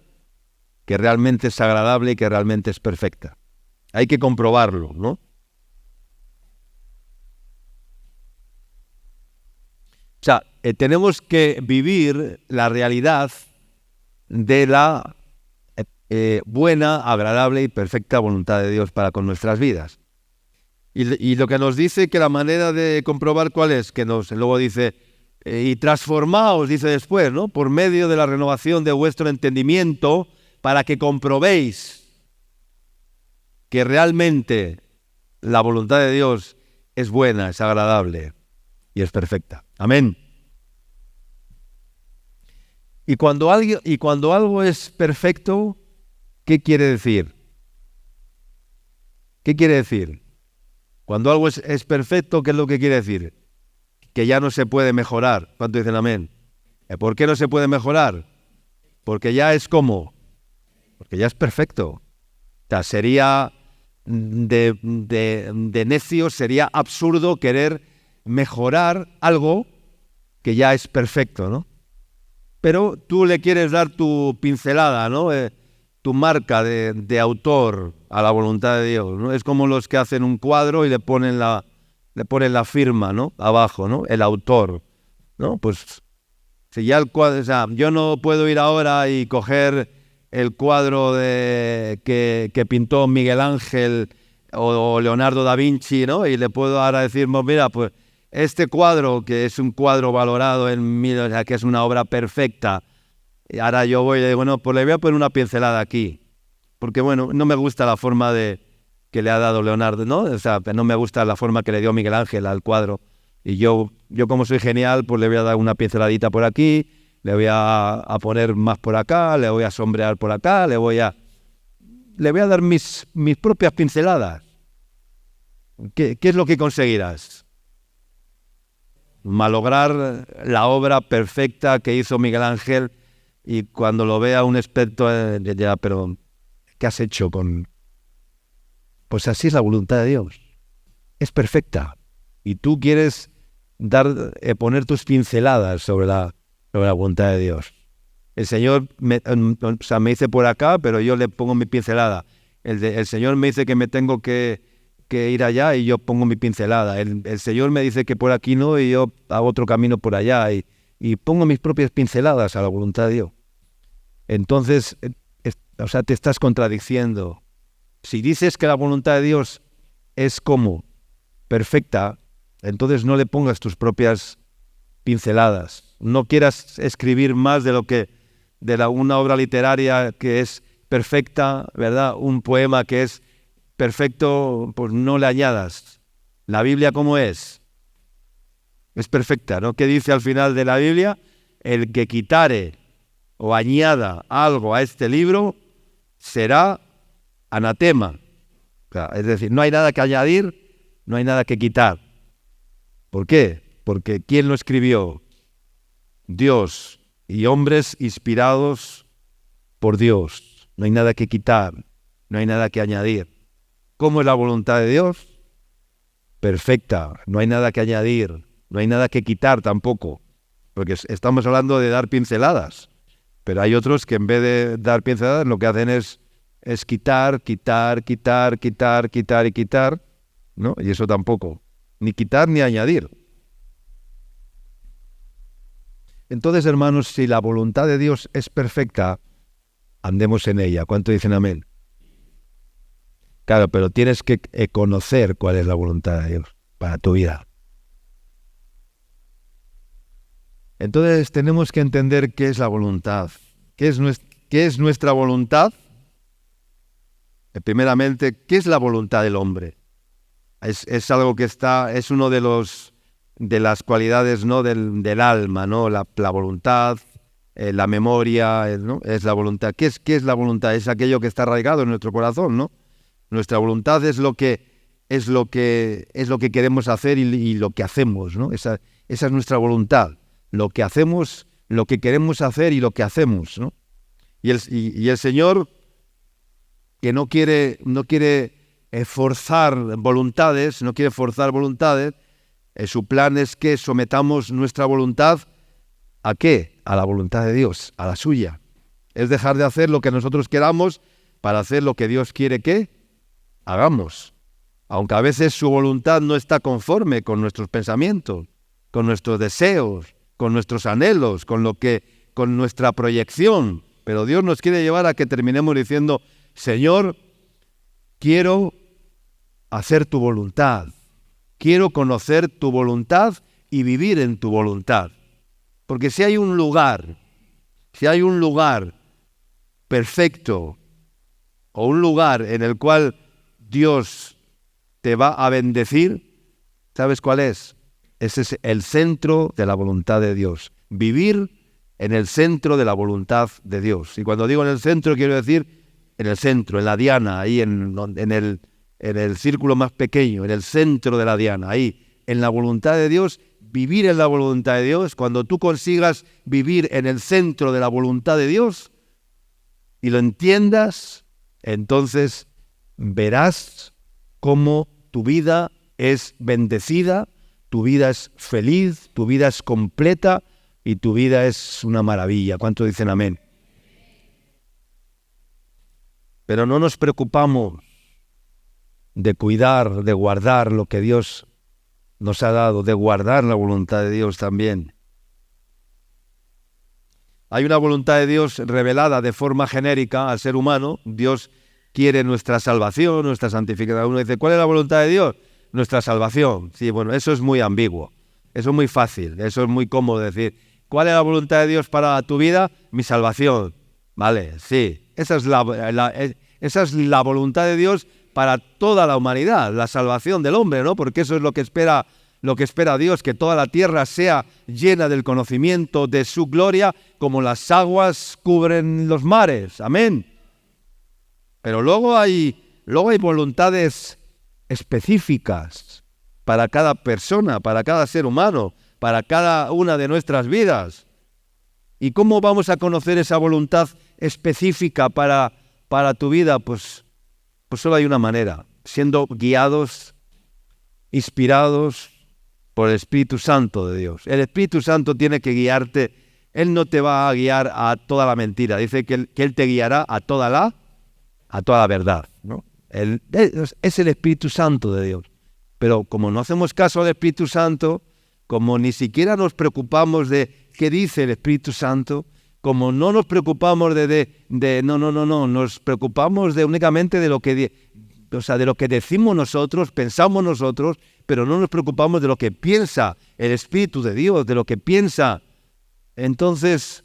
que realmente es agradable y que realmente es perfecta. Hay que comprobarlo, ¿no? O sea, tenemos que vivir la realidad de la buena, agradable y perfecta voluntad de Dios para con nuestras vidas. Y lo que nos dice que la manera de comprobar cuál es, que luego dice, y transformaos, dice después, ¿no? Por medio de la renovación de vuestro entendimiento, para que comprobéis que realmente la voluntad de Dios es buena, es agradable y es perfecta. Amén. Y cuando algo es perfecto, ¿qué quiere decir? ¿Qué quiere decir? Cuando algo es perfecto, ¿qué es lo que quiere decir? Que ya no se puede mejorar. ¿Cuánto dicen amén? ¿Por qué no se puede mejorar? Porque ya es como, porque ya es perfecto. O sea, sería de necio, sería absurdo querer mejorar algo que ya es perfecto, ¿no? Pero tú le quieres dar tu pincelada, ¿no? Tu marca de autor a la voluntad de Dios, ¿no? Es como los que hacen un cuadro y le ponen la firma, ¿no? Abajo, ¿no? El autor, ¿no? Pues si ya el cuadro, o sea, yo no puedo ir ahora y coger el cuadro que pintó Miguel Ángel o Leonardo da Vinci, ¿no? Y le puedo ahora decir, mira, pues este cuadro, que es un cuadro valorado o sea, que es una obra perfecta, y ahora yo voy y digo, bueno, pues le voy a poner una pincelada aquí, porque bueno, no me gusta la forma que le ha dado Leonardo, ¿no? O sea, no me gusta la forma que le dio Miguel Ángel al cuadro, y yo como soy genial, pues le voy a dar una pinceladita por aquí, le voy a poner más por acá, le voy a sombrear por acá, le voy a dar mis propias pinceladas. ¿qué es lo que conseguirás? Malograr la obra perfecta que hizo Miguel Ángel, y cuando lo vea un experto dirá, pero ¿qué has hecho con...? Pues así es la voluntad de Dios. Es perfecta. Y tú quieres poner tus pinceladas sobre la voluntad de Dios. El Señor me dice por acá, pero yo le pongo mi pincelada. El Señor me dice que me tengo que ir allá y yo pongo mi pincelada. El Señor me dice que por aquí no y yo hago otro camino por allá y pongo mis propias pinceladas a la voluntad de Dios. Entonces, te estás contradiciendo. Si dices que la voluntad de Dios es como perfecta, entonces no le pongas tus propias pinceladas. No quieras escribir más de una obra literaria que es perfecta, ¿verdad? Un poema que es perfecto, pues no le añadas. La Biblia, ¿cómo es? Es perfecta, ¿no? ¿Qué dice al final de la Biblia? El que quitare o añada algo a este libro será anatema. Es decir, no hay nada que añadir, no hay nada que quitar. ¿Por qué? Porque ¿quién lo escribió? Dios, y hombres inspirados por Dios. No hay nada que quitar, no hay nada que añadir. ¿Cómo es la voluntad de Dios? Perfecta, no hay nada que añadir, no hay nada que quitar tampoco, porque estamos hablando de dar pinceladas, pero hay otros que en vez de dar pinceladas lo que hacen es quitar, ¿no? Y eso tampoco, ni quitar ni añadir. Entonces, hermanos, si la voluntad de Dios es perfecta, andemos en ella. ¿Cuánto dicen amén? Claro, pero tienes que conocer cuál es la voluntad de Dios para tu vida. Entonces tenemos que entender qué es la voluntad. ¿Qué es nuestra voluntad? Primeramente, ¿qué es la voluntad del hombre? Es algo que es uno de las cualidades, ¿no? del alma, ¿no? La voluntad, la memoria, ¿no? Es la voluntad. ¿Qué es la voluntad? Es aquello que está arraigado en nuestro corazón, ¿no? Nuestra voluntad es lo que queremos hacer y lo que hacemos, ¿no? Esa es nuestra voluntad. Lo que hacemos, lo que queremos hacer y lo que hacemos, ¿no? Y el Señor, que no quiere forzar voluntades, su plan es que sometamos nuestra voluntad ¿a qué? A la voluntad de Dios, a la suya. Es dejar de hacer lo que nosotros queramos para hacer lo que Dios quiere que hagamos. Aunque a veces su voluntad no está conforme con nuestros pensamientos, con nuestros deseos, con nuestros anhelos, con nuestra proyección. Pero Dios nos quiere llevar a que terminemos diciendo, Señor, quiero hacer tu voluntad. Quiero conocer tu voluntad y vivir en tu voluntad. Porque si hay un lugar perfecto o un lugar en el cual Dios te va a bendecir, ¿sabes cuál es? Ese es el centro de la voluntad de Dios. Vivir en el centro de la voluntad de Dios. Y cuando digo en el centro, quiero decir en el centro, en la diana, ahí en el círculo más pequeño, en el centro de la diana, ahí, en la voluntad de Dios, vivir en la voluntad de Dios. Cuando tú consigas vivir en el centro de la voluntad de Dios y lo entiendas, entonces verás cómo tu vida es bendecida, tu vida es feliz, tu vida es completa y tu vida es una maravilla. ¿Cuántos dicen amén? Pero no nos preocupamos de cuidar, de guardar lo que Dios nos ha dado, de guardar la voluntad de Dios también. Hay una voluntad de Dios revelada de forma genérica al ser humano. Dios quiere nuestra salvación, nuestra santificación. Uno dice, ¿cuál es la voluntad de Dios? Nuestra salvación. Sí, bueno, eso es muy ambiguo. Eso es muy fácil, eso es muy cómodo decir. ¿Cuál es la voluntad de Dios para tu vida? Mi salvación. Vale, sí. Esa es la voluntad de Dios para toda la humanidad, la salvación del hombre, ¿no? Porque eso es lo que espera Dios, que toda la tierra sea llena del conocimiento de su gloria, como las aguas cubren los mares. Amén. Pero luego hay voluntades específicas para cada persona, para cada ser humano, para cada una de nuestras vidas. ¿Y cómo vamos a conocer esa voluntad específica para tu vida? Pues solo hay una manera, siendo guiados, inspirados por el Espíritu Santo de Dios. El Espíritu Santo tiene que guiarte. Él no te va a guiar a toda la mentira. Dice que Él te guiará a toda la verdad, ¿no? Es el Espíritu Santo de Dios. Pero como no hacemos caso al Espíritu Santo, como ni siquiera nos preocupamos de qué dice el Espíritu Santo, como no nos preocupamos no, nos preocupamos únicamente de lo que decimos nosotros, pensamos nosotros, pero no nos preocupamos de lo que piensa el Espíritu de Dios, de lo que piensa. Entonces,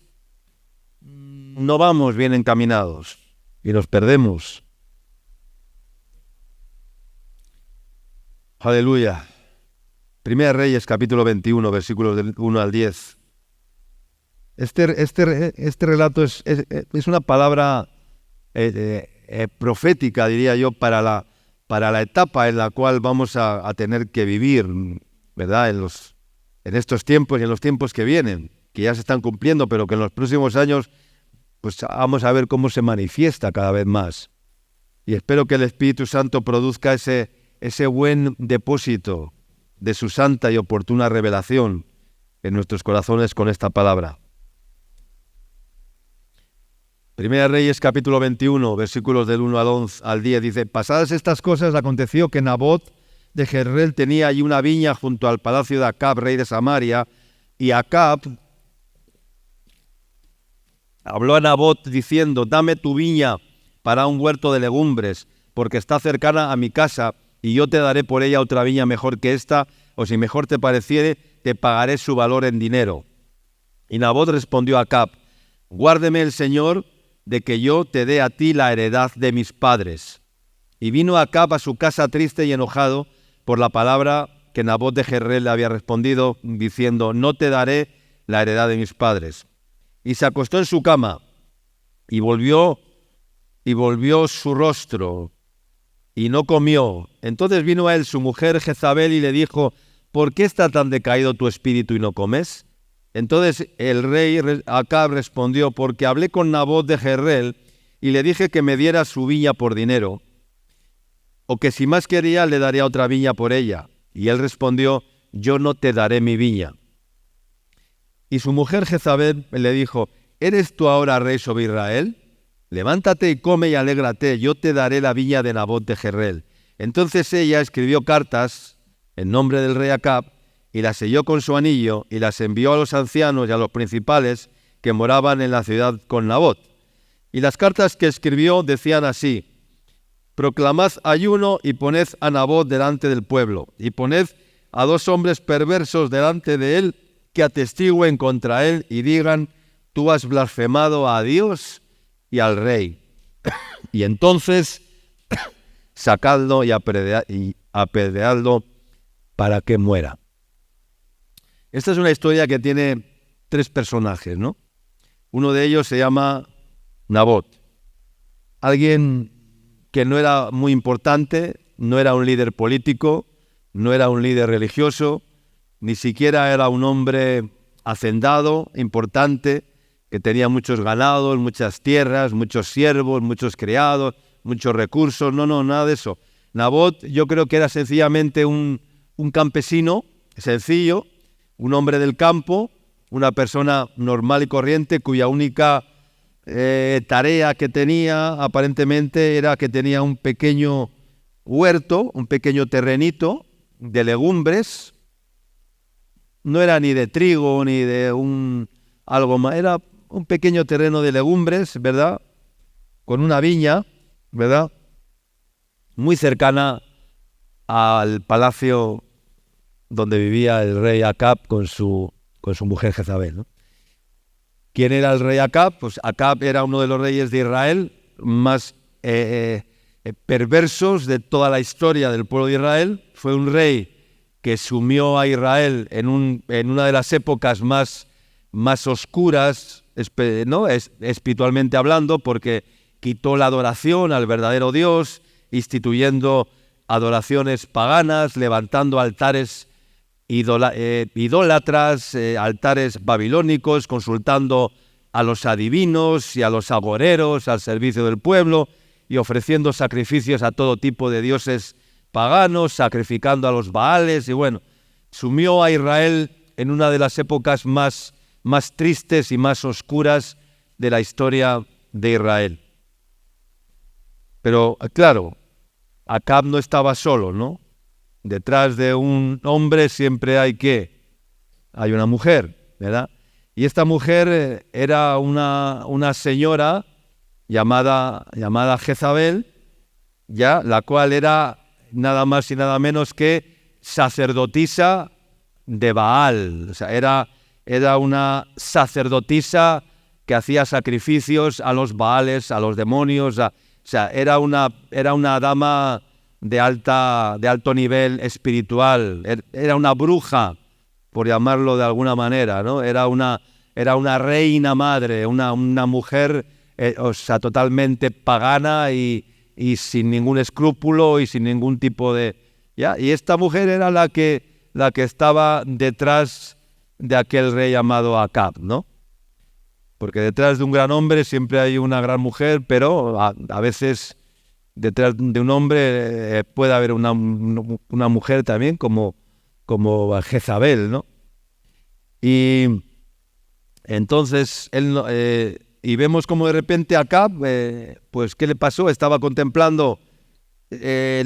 no vamos bien encaminados y nos perdemos. Aleluya. Primera Reyes, capítulo 21, versículos del 1 al 10. Este relato es una palabra profética, diría yo, para la etapa en la cual vamos a tener que vivir, ¿verdad? En estos tiempos y en los tiempos que vienen, que ya se están cumpliendo, pero que en los próximos años pues vamos a ver cómo se manifiesta cada vez más. Y espero que el Espíritu Santo produzca ese buen depósito de su santa y oportuna revelación en nuestros corazones con esta palabra. Primera Reyes, capítulo 21, versículos del 1 al 10, dice: pasadas estas cosas, aconteció que Nabot de Jezreel tenía allí una viña junto al palacio de Acab, rey de Samaria, y Acab habló a Nabot diciendo: dame tu viña para un huerto de legumbres, porque está cercana a mi casa, y yo te daré por ella otra viña mejor que esta, o si mejor te pareciere, te pagaré su valor en dinero. Y Nabot respondió a Acab: guárdeme el Señor de que yo te dé a ti la heredad de mis padres. Y vino Acab a su casa triste y enojado por la palabra que Nabot de Jezreel le había respondido, diciendo: no te daré la heredad de mis padres. Y se acostó en su cama, y volvió su rostro, y no comió. Entonces vino a él su mujer Jezabel y le dijo: ¿por qué está tan decaído tu espíritu y no comes? Entonces el rey Acab respondió: porque hablé con Nabot de Jezreel y le dije que me diera su viña por dinero, o que si más quería le daría otra viña por ella. Y él respondió: yo no te daré mi viña. Y su mujer Jezabel le dijo: ¿eres tú ahora rey sobre Israel? Levántate y come y alégrate, yo te daré la viña de Nabot de Jezreel. Entonces ella escribió cartas en nombre del rey Acab, y las selló con su anillo, y las envió a los ancianos y a los principales que moraban en la ciudad con Nabot. Y las cartas que escribió decían así: proclamad ayuno y poned a Nabot delante del pueblo, y poned a 2 hombres perversos delante de él, que atestigüen contra él y digan: tú has blasfemado a Dios y al rey. Y entonces sacadlo y apedreadlo para que muera. Esta es una historia que tiene 3 personajes, ¿no? Uno de ellos se llama Nabot, alguien que no era muy importante, no era un líder político, no era un líder religioso, ni siquiera era un hombre hacendado, importante, que tenía muchos ganados, muchas tierras, muchos siervos, muchos criados, muchos recursos. No, nada de eso. Nabot, yo creo que era sencillamente un campesino sencillo, un hombre del campo, una persona normal y corriente cuya única tarea que tenía aparentemente era que tenía un pequeño huerto, un pequeño terrenito de legumbres. No era ni de trigo ni de algo más, era un pequeño terreno de legumbres, ¿verdad? Con una viña, ¿verdad? Muy cercana al palacio donde vivía el rey Acab con su mujer Jezabel, ¿no? ¿Quién era el rey Acab? Pues Acab era uno de los reyes de Israel más perversos de toda la historia del pueblo de Israel. Fue un rey que sumió a Israel en una de las épocas más oscuras, ¿no? Espiritualmente hablando, porque quitó la adoración al verdadero Dios, instituyendo adoraciones paganas, levantando altares idólatras, altares babilónicos, consultando a los adivinos y a los agoreros al servicio del pueblo y ofreciendo sacrificios a todo tipo de dioses paganos, sacrificando a los Baales y bueno, sumió a Israel en una de las épocas más tristes y más oscuras de la historia de Israel. Pero claro, Acab no estaba solo, ¿no? Detrás de un hombre siempre hay una mujer, ¿verdad? Y esta mujer era una señora llamada Jezabel, ya, la cual era nada más y nada menos que sacerdotisa de Baal. O sea, era una sacerdotisa que hacía sacrificios a los Baales, a los demonios. O sea, era una dama de alto nivel espiritual. Era una bruja, por llamarlo de alguna manera, ¿no? Era una reina madre, una mujer, o sea, totalmente pagana y sin ningún escrúpulo y sin ningún tipo de... ¿ya? Y esta mujer era la que estaba detrás de aquel rey llamado Acab, ¿no? Porque detrás de un gran hombre siempre hay una gran mujer, pero a veces detrás de un hombre puede haber una mujer también como Jezabel, ¿no? Y entonces y vemos como de repente Acab, pues ¿qué le pasó? Estaba contemplando desde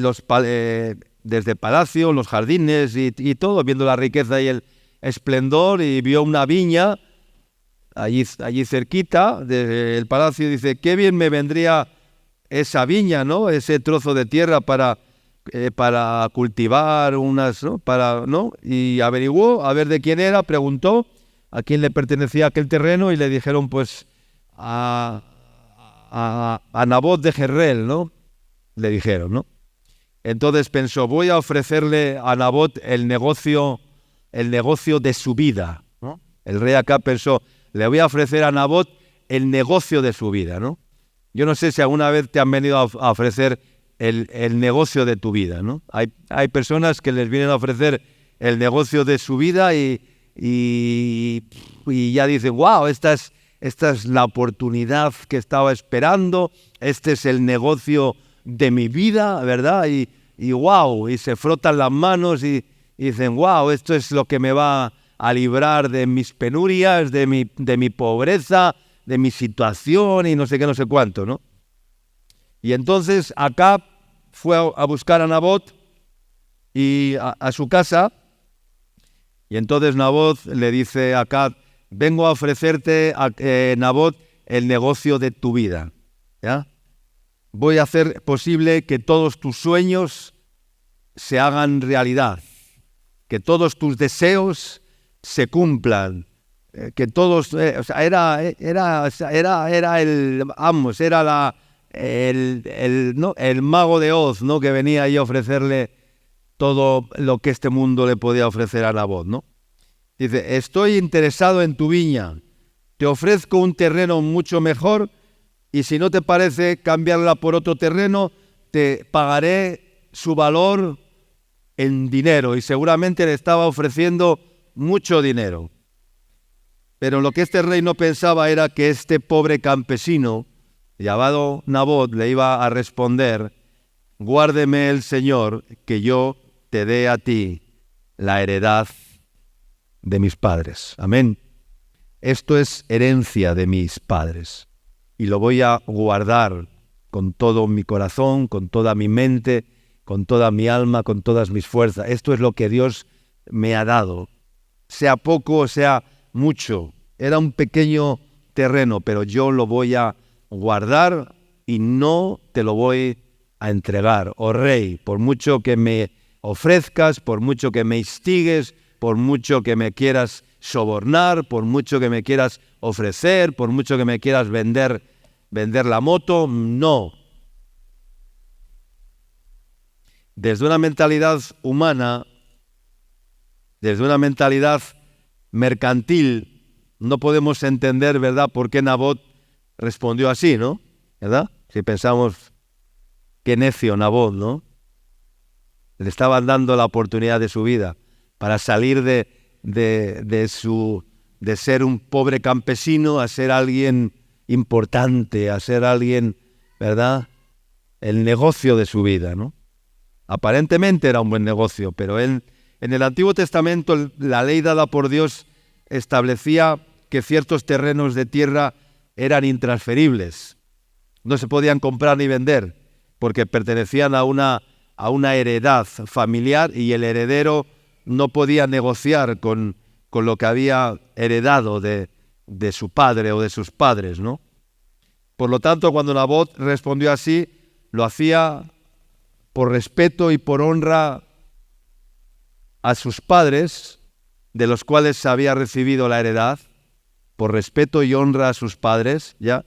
el palacio, los jardines y todo, viendo la riqueza y el esplendor, y vio una viña allí cerquita del palacio y dice, qué bien me vendría esa viña, ¿no? Ese trozo de tierra para cultivar ¿no? Y averiguó a ver de quién era, preguntó a quién le pertenecía aquel terreno y le dijeron pues a Nabot de Jezreel, ¿no? Le dijeron, ¿no? Entonces pensó, voy a ofrecerle a Nabot el negocio de su vida, ¿no? El rey Acab pensó, le voy a ofrecer a Nabot el negocio de su vida, ¿no? Yo no sé si alguna vez te han venido a ofrecer el negocio de tu vida, ¿no? Hay personas que les vienen a ofrecer el negocio de su vida y ya dicen, wow, esta es la oportunidad que estaba esperando, este es el negocio de mi vida, ¿verdad? Y wow, y se frotan las manos y dicen, wow, esto es lo que me va a librar de mis penurias, de mi pobreza, de mi situación y no sé qué, no sé cuánto, ¿no? Y entonces Acab fue a buscar a Nabot y a su casa, y entonces Nabot le dice a Acab, vengo a ofrecerte, Nabot, el negocio de tu vida, ¿ya? Voy a hacer posible que todos tus sueños se hagan realidad, que todos tus deseos se cumplan, que todos, o sea, era el mago de Oz, ¿no? Que venía ahí a ofrecerle todo lo que este mundo le podía ofrecer a Nabot, ¿no? Dice, estoy interesado en tu viña, te ofrezco un terreno mucho mejor y si no te parece cambiarla por otro terreno, te pagaré su valor en dinero. Y seguramente le estaba ofreciendo mucho dinero. Pero lo que este rey no pensaba era que este pobre campesino, llamado Nabot, le iba a responder, guárdeme el Señor, que yo te dé a ti la heredad de mis padres. Amén. Esto es herencia de mis padres y lo voy a guardar con todo mi corazón, con toda mi mente, con toda mi alma, con todas mis fuerzas. Esto es lo que Dios me ha dado, sea poco o sea mucho. Era un pequeño terreno, pero yo lo voy a guardar y no te lo voy a entregar. Oh rey, por mucho que me ofrezcas, por mucho que me instigues, por mucho que me quieras sobornar, por mucho que me quieras ofrecer, por mucho que me quieras vender la moto, no. Desde una mentalidad humana, desde una mentalidad mercantil, no podemos entender, ¿verdad?, por qué Nabot respondió así, ¿no? ¿Verdad? Si pensamos, qué necio Nabot, ¿no? Le estaban dando la oportunidad de su vida para salir de ser un pobre campesino a ser alguien importante, a ser alguien, ¿verdad? El negocio de su vida, ¿no? Aparentemente era un buen negocio, pero en el Antiguo Testamento la ley dada por Dios establecía que ciertos terrenos de tierra eran intransferibles. No se podían comprar ni vender porque pertenecían a una heredad familiar y el heredero no podía negociar con lo que había heredado de su padre o de sus padres, ¿no? Por lo tanto, cuando Nabot respondió así, lo hacía por respeto y por honra a sus padres, de los cuales había recibido la heredad, por respeto y honra a sus padres, ¿ya?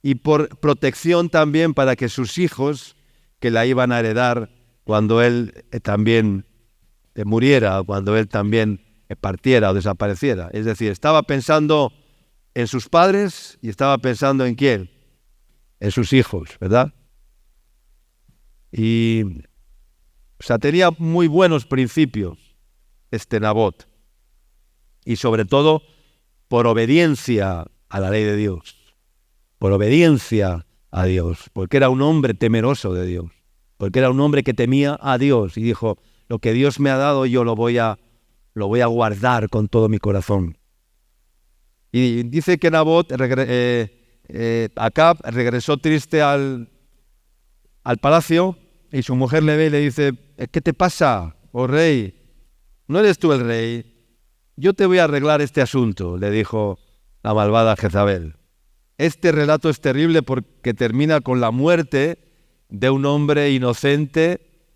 Y por protección también para que sus hijos, que la iban a heredar cuando él también muriera, cuando él también partiera o desapareciera. Es decir, estaba pensando en sus padres y estaba pensando en quién, en sus hijos, ¿verdad? Y, o sea, tenía muy buenos principios Nabot, y sobre todo por obediencia a la ley de Dios, por obediencia a Dios, porque era un hombre temeroso de Dios, porque era un hombre que temía a Dios y dijo, lo que Dios me ha dado yo lo voy a guardar con todo mi corazón. Y dice que Nabot, Acab regresó triste al palacio y su mujer le ve y le dice, ¿qué te pasa, oh rey? ¿No eres tú el rey? Yo te voy a arreglar este asunto, le dijo la malvada Jezabel. Este relato es terrible porque termina con la muerte de un hombre inocente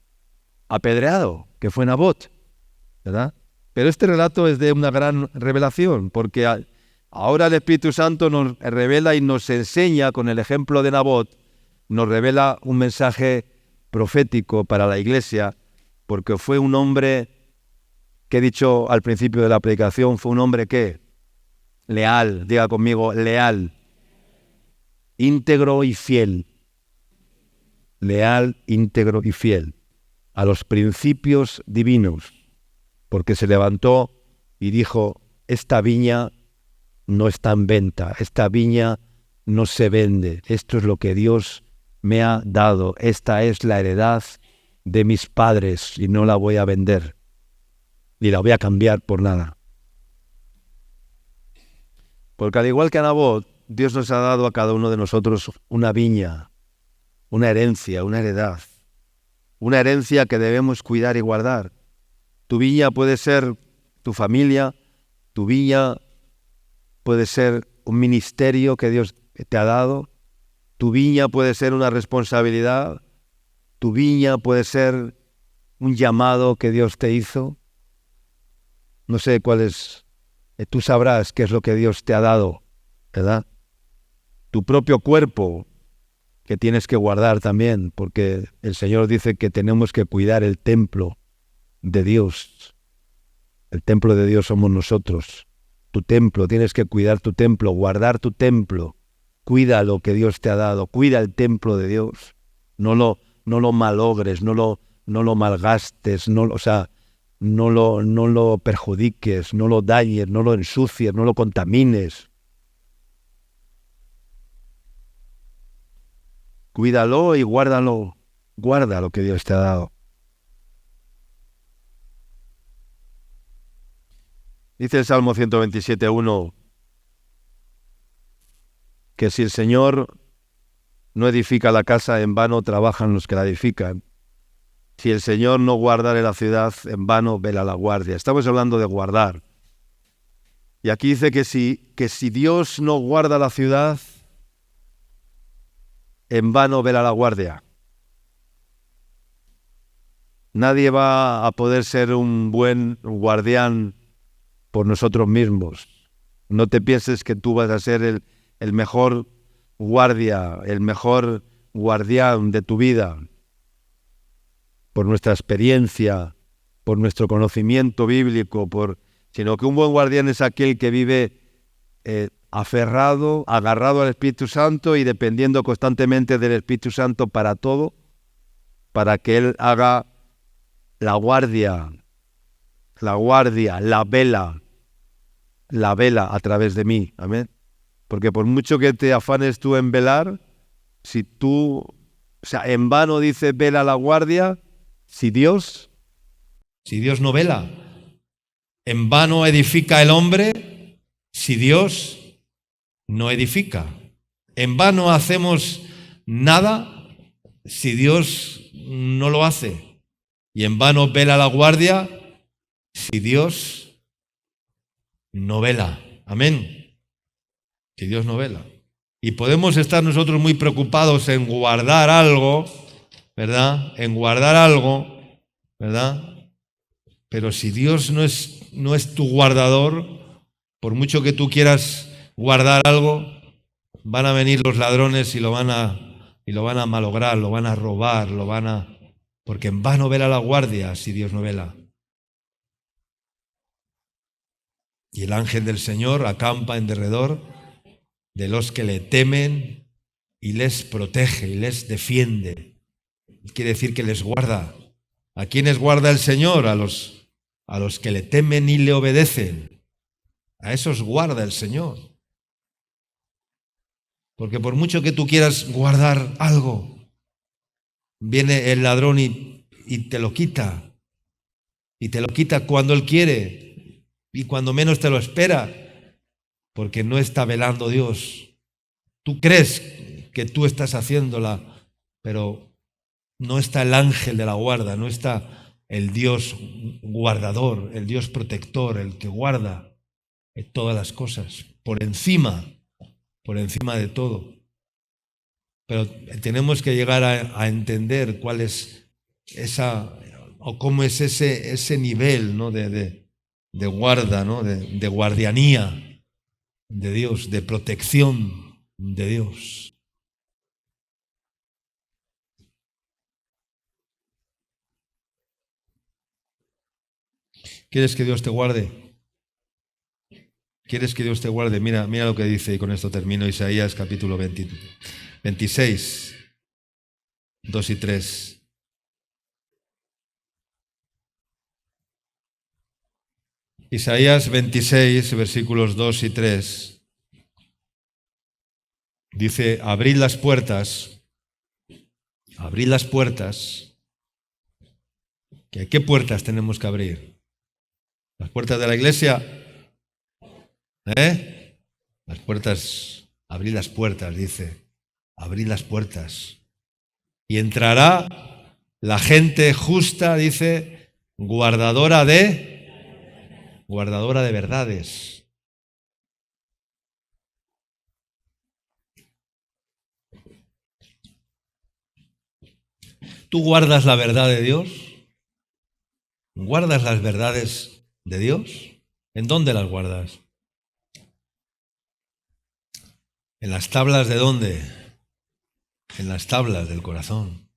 apedreado, que fue Nabot, ¿verdad? Pero este relato es de una gran revelación, porque ahora el Espíritu Santo nos revela y nos enseña con el ejemplo de Nabot, nos revela un mensaje profético para la iglesia, porque fue un hombre que he dicho al principio de la predicación, fue un hombre que leal, diga conmigo, leal, íntegro y fiel, leal, íntegro y fiel a los principios divinos, porque se levantó y dijo, esta viña no está en venta, esta viña no se vende, esto es lo que Dios me ha dado, esta es la heredad de mis padres y no la voy a vender, ni la voy a cambiar por nada. Porque al igual que a Nabot, Dios nos ha dado a cada uno de nosotros una viña, una herencia, una herencia que debemos cuidar y guardar. Tu viña puede ser tu familia, tu viña puede ser un ministerio que Dios te ha dado, tu viña puede ser una responsabilidad, tu viña puede ser un llamado que Dios te hizo. No sé cuál es, tú sabrás qué es lo que Dios te ha dado, ¿verdad? Tu propio cuerpo, que tienes que guardar también, porque el Señor dice que tenemos que cuidar el templo de Dios. El templo de Dios somos nosotros. Tu templo, tienes que cuidar tu templo, guardar tu templo. Cuida lo que Dios te ha dado, cuida el templo de Dios. No lo malogres, no lo malgastes, no lo perjudiques, no lo dañes, no lo ensucies, no lo contamines. Cuídalo y guárdalo, guarda lo que Dios te ha dado. Dice el Salmo 127:1 que si el Señor no edifica la casa, en vano trabajan los que la edifican. Si el Señor no guardare la ciudad, en vano vela la guardia. Estamos hablando de guardar. Y aquí dice que si Dios no guarda la ciudad, en vano vela la guardia. Nadie va a poder ser un buen guardián por nosotros mismos. No te pienses que tú vas a ser el mejor guardia, el mejor guardián de tu vida, por nuestra experiencia, por nuestro conocimiento bíblico, sino que un buen guardián es aquel que vive aferrado, agarrado al Espíritu Santo y dependiendo constantemente del Espíritu Santo para todo, para que Él haga la guardia, la vela a través de mí. Amén. Porque por mucho que te afanes tú en velar, si tú, o sea, en vano dice vela la guardia, si Dios no vela. En vano edifica el hombre si Dios no edifica. En vano hacemos nada si Dios no lo hace. Y en vano vela la guardia si Dios no vela. Amén. Si Dios no vela. Y podemos estar nosotros muy preocupados en guardar algo, ¿verdad? En guardar algo, ¿verdad? Pero si Dios no es tu guardador, por mucho que tú quieras guardar algo, van a venir los ladrones y lo van a malograr, lo van a robar, porque en vano vela la guardia si Dios no vela. Y el ángel del Señor acampa en derredor de los que le temen y les protege y les defiende. Quiere decir que les guarda. ¿A quiénes guarda el Señor? A los que le temen y le obedecen. A esos guarda el Señor. Porque por mucho que tú quieras guardar algo, viene el ladrón y te lo quita. Y te lo quita cuando él quiere y cuando menos te lo espera. Porque no está velando Dios. Tú crees que tú estás haciéndola, pero no está el ángel de la guarda, no está el Dios guardador, el Dios protector, el que guarda todas las cosas, por encima de todo. Pero tenemos que llegar a entender cuál es o cómo es ese nivel, ¿no? de guarda, ¿no? de guardianía de Dios, de protección de Dios. ¿Quieres que Dios te guarde? ¿Quieres que Dios te guarde? Mira lo que dice, y con esto termino, Isaías capítulo 26, 2 y 3. Isaías 26, versículos 2 y 3. Dice, abrid las puertas. ¿Qué puertas tenemos que abrir? ¿Las puertas de la iglesia? Las puertas, abrid las puertas, dice. Abrid las puertas. Y entrará la gente justa, dice, guardadora de verdades. ¿Tú guardas la verdad de Dios? ¿Guardas las verdades de Dios? ¿En dónde las guardas? ¿En las tablas de dónde? En las tablas del corazón.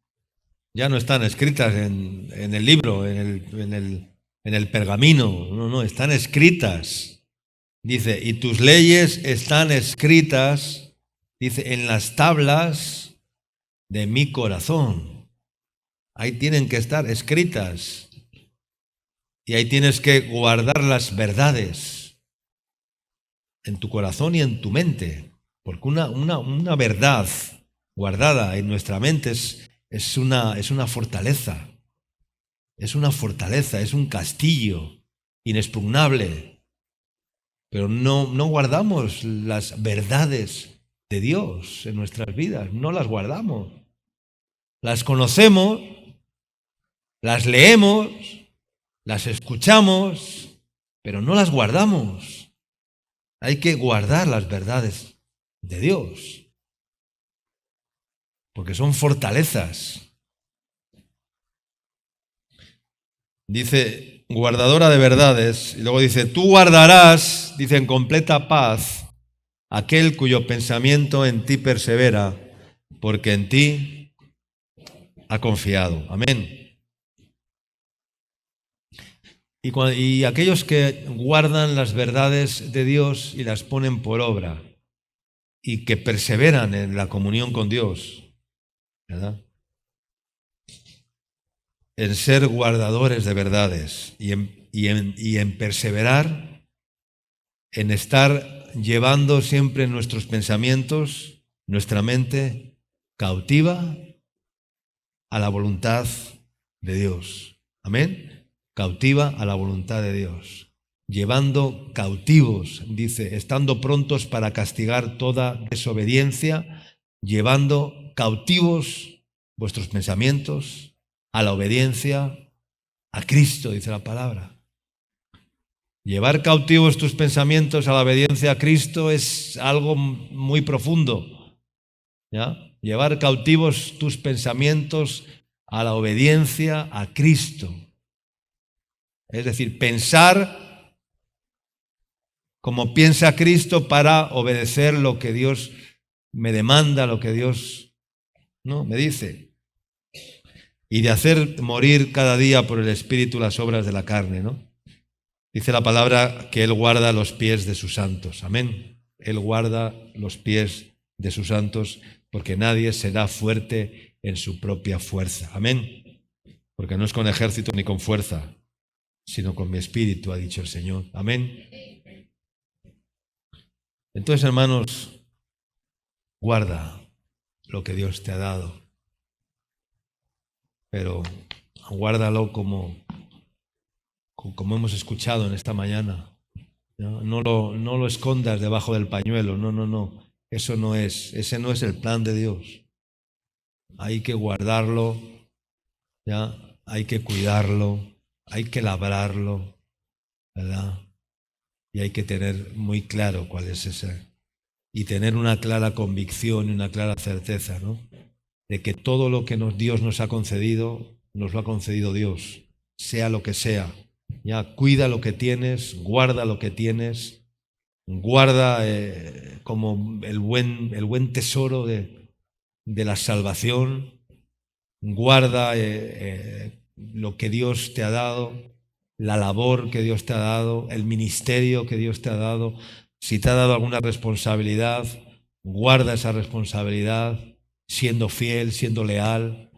Ya no están escritas en el libro, en el pergamino. No, están escritas. Dice, y tus leyes están escritas, dice, en las tablas de mi corazón. Ahí tienen que estar escritas. Y ahí tienes que guardar las verdades en tu corazón y en tu mente. Porque una verdad guardada en nuestra mente es una fortaleza. Es una fortaleza, es un castillo inexpugnable. Pero no guardamos las verdades de Dios en nuestras vidas. No las guardamos. Las conocemos, las leemos, las escuchamos, pero no las guardamos. Hay que guardar las verdades de Dios, porque son fortalezas. Dice, guardadora de verdades, y luego dice, tú guardarás, dice, en completa paz, aquel cuyo pensamiento en ti persevera, porque en ti ha confiado. Amén. Y aquellos que guardan las verdades de Dios y las ponen por obra, y que perseveran en la comunión con Dios, ¿verdad? en ser guardadores de verdades y en perseverar, en estar llevando siempre nuestros pensamientos, nuestra mente cautiva a la voluntad de Dios. Amén. Cautiva a la voluntad de Dios. Llevando cautivos, dice, estando prontos para castigar toda desobediencia, llevando cautivos vuestros pensamientos a la obediencia a Cristo, dice la palabra. Llevar cautivos tus pensamientos a la obediencia a Cristo es algo muy profundo, ¿ya? Llevar cautivos tus pensamientos a la obediencia a Cristo. Es decir, pensar como piensa Cristo para obedecer lo que Dios me demanda, lo que Dios me dice. Y de hacer morir cada día por el Espíritu las obras de la carne, ¿no? Dice la palabra que Él guarda los pies de sus santos. Amén. Él guarda los pies de sus santos porque nadie será fuerte en su propia fuerza. Amén. Porque no es con ejército ni con fuerza, sino con mi espíritu, ha dicho el Señor. Amén. Entonces, hermanos, guarda lo que Dios te ha dado, pero guárdalo como hemos escuchado en esta mañana. No lo escondas debajo del pañuelo. No. Ese no es el plan de Dios. Hay que guardarlo, ¿ya? Hay que cuidarlo, hay que labrarlo, ¿verdad? Y hay que tener muy claro cuál es ese. Y tener una clara convicción y una clara certeza, ¿no? De que todo lo que Dios nos ha concedido, nos lo ha concedido Dios, sea lo que sea. Ya, cuida lo que tienes, guarda lo que tienes, guarda como el buen tesoro de la salvación, guarda lo que Dios te ha dado, la labor que Dios te ha dado, el ministerio que Dios te ha dado. Si te ha dado alguna responsabilidad, guarda esa responsabilidad, siendo fiel, siendo leal,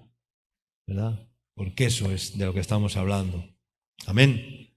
¿verdad? Porque eso es de lo que estamos hablando. Amén.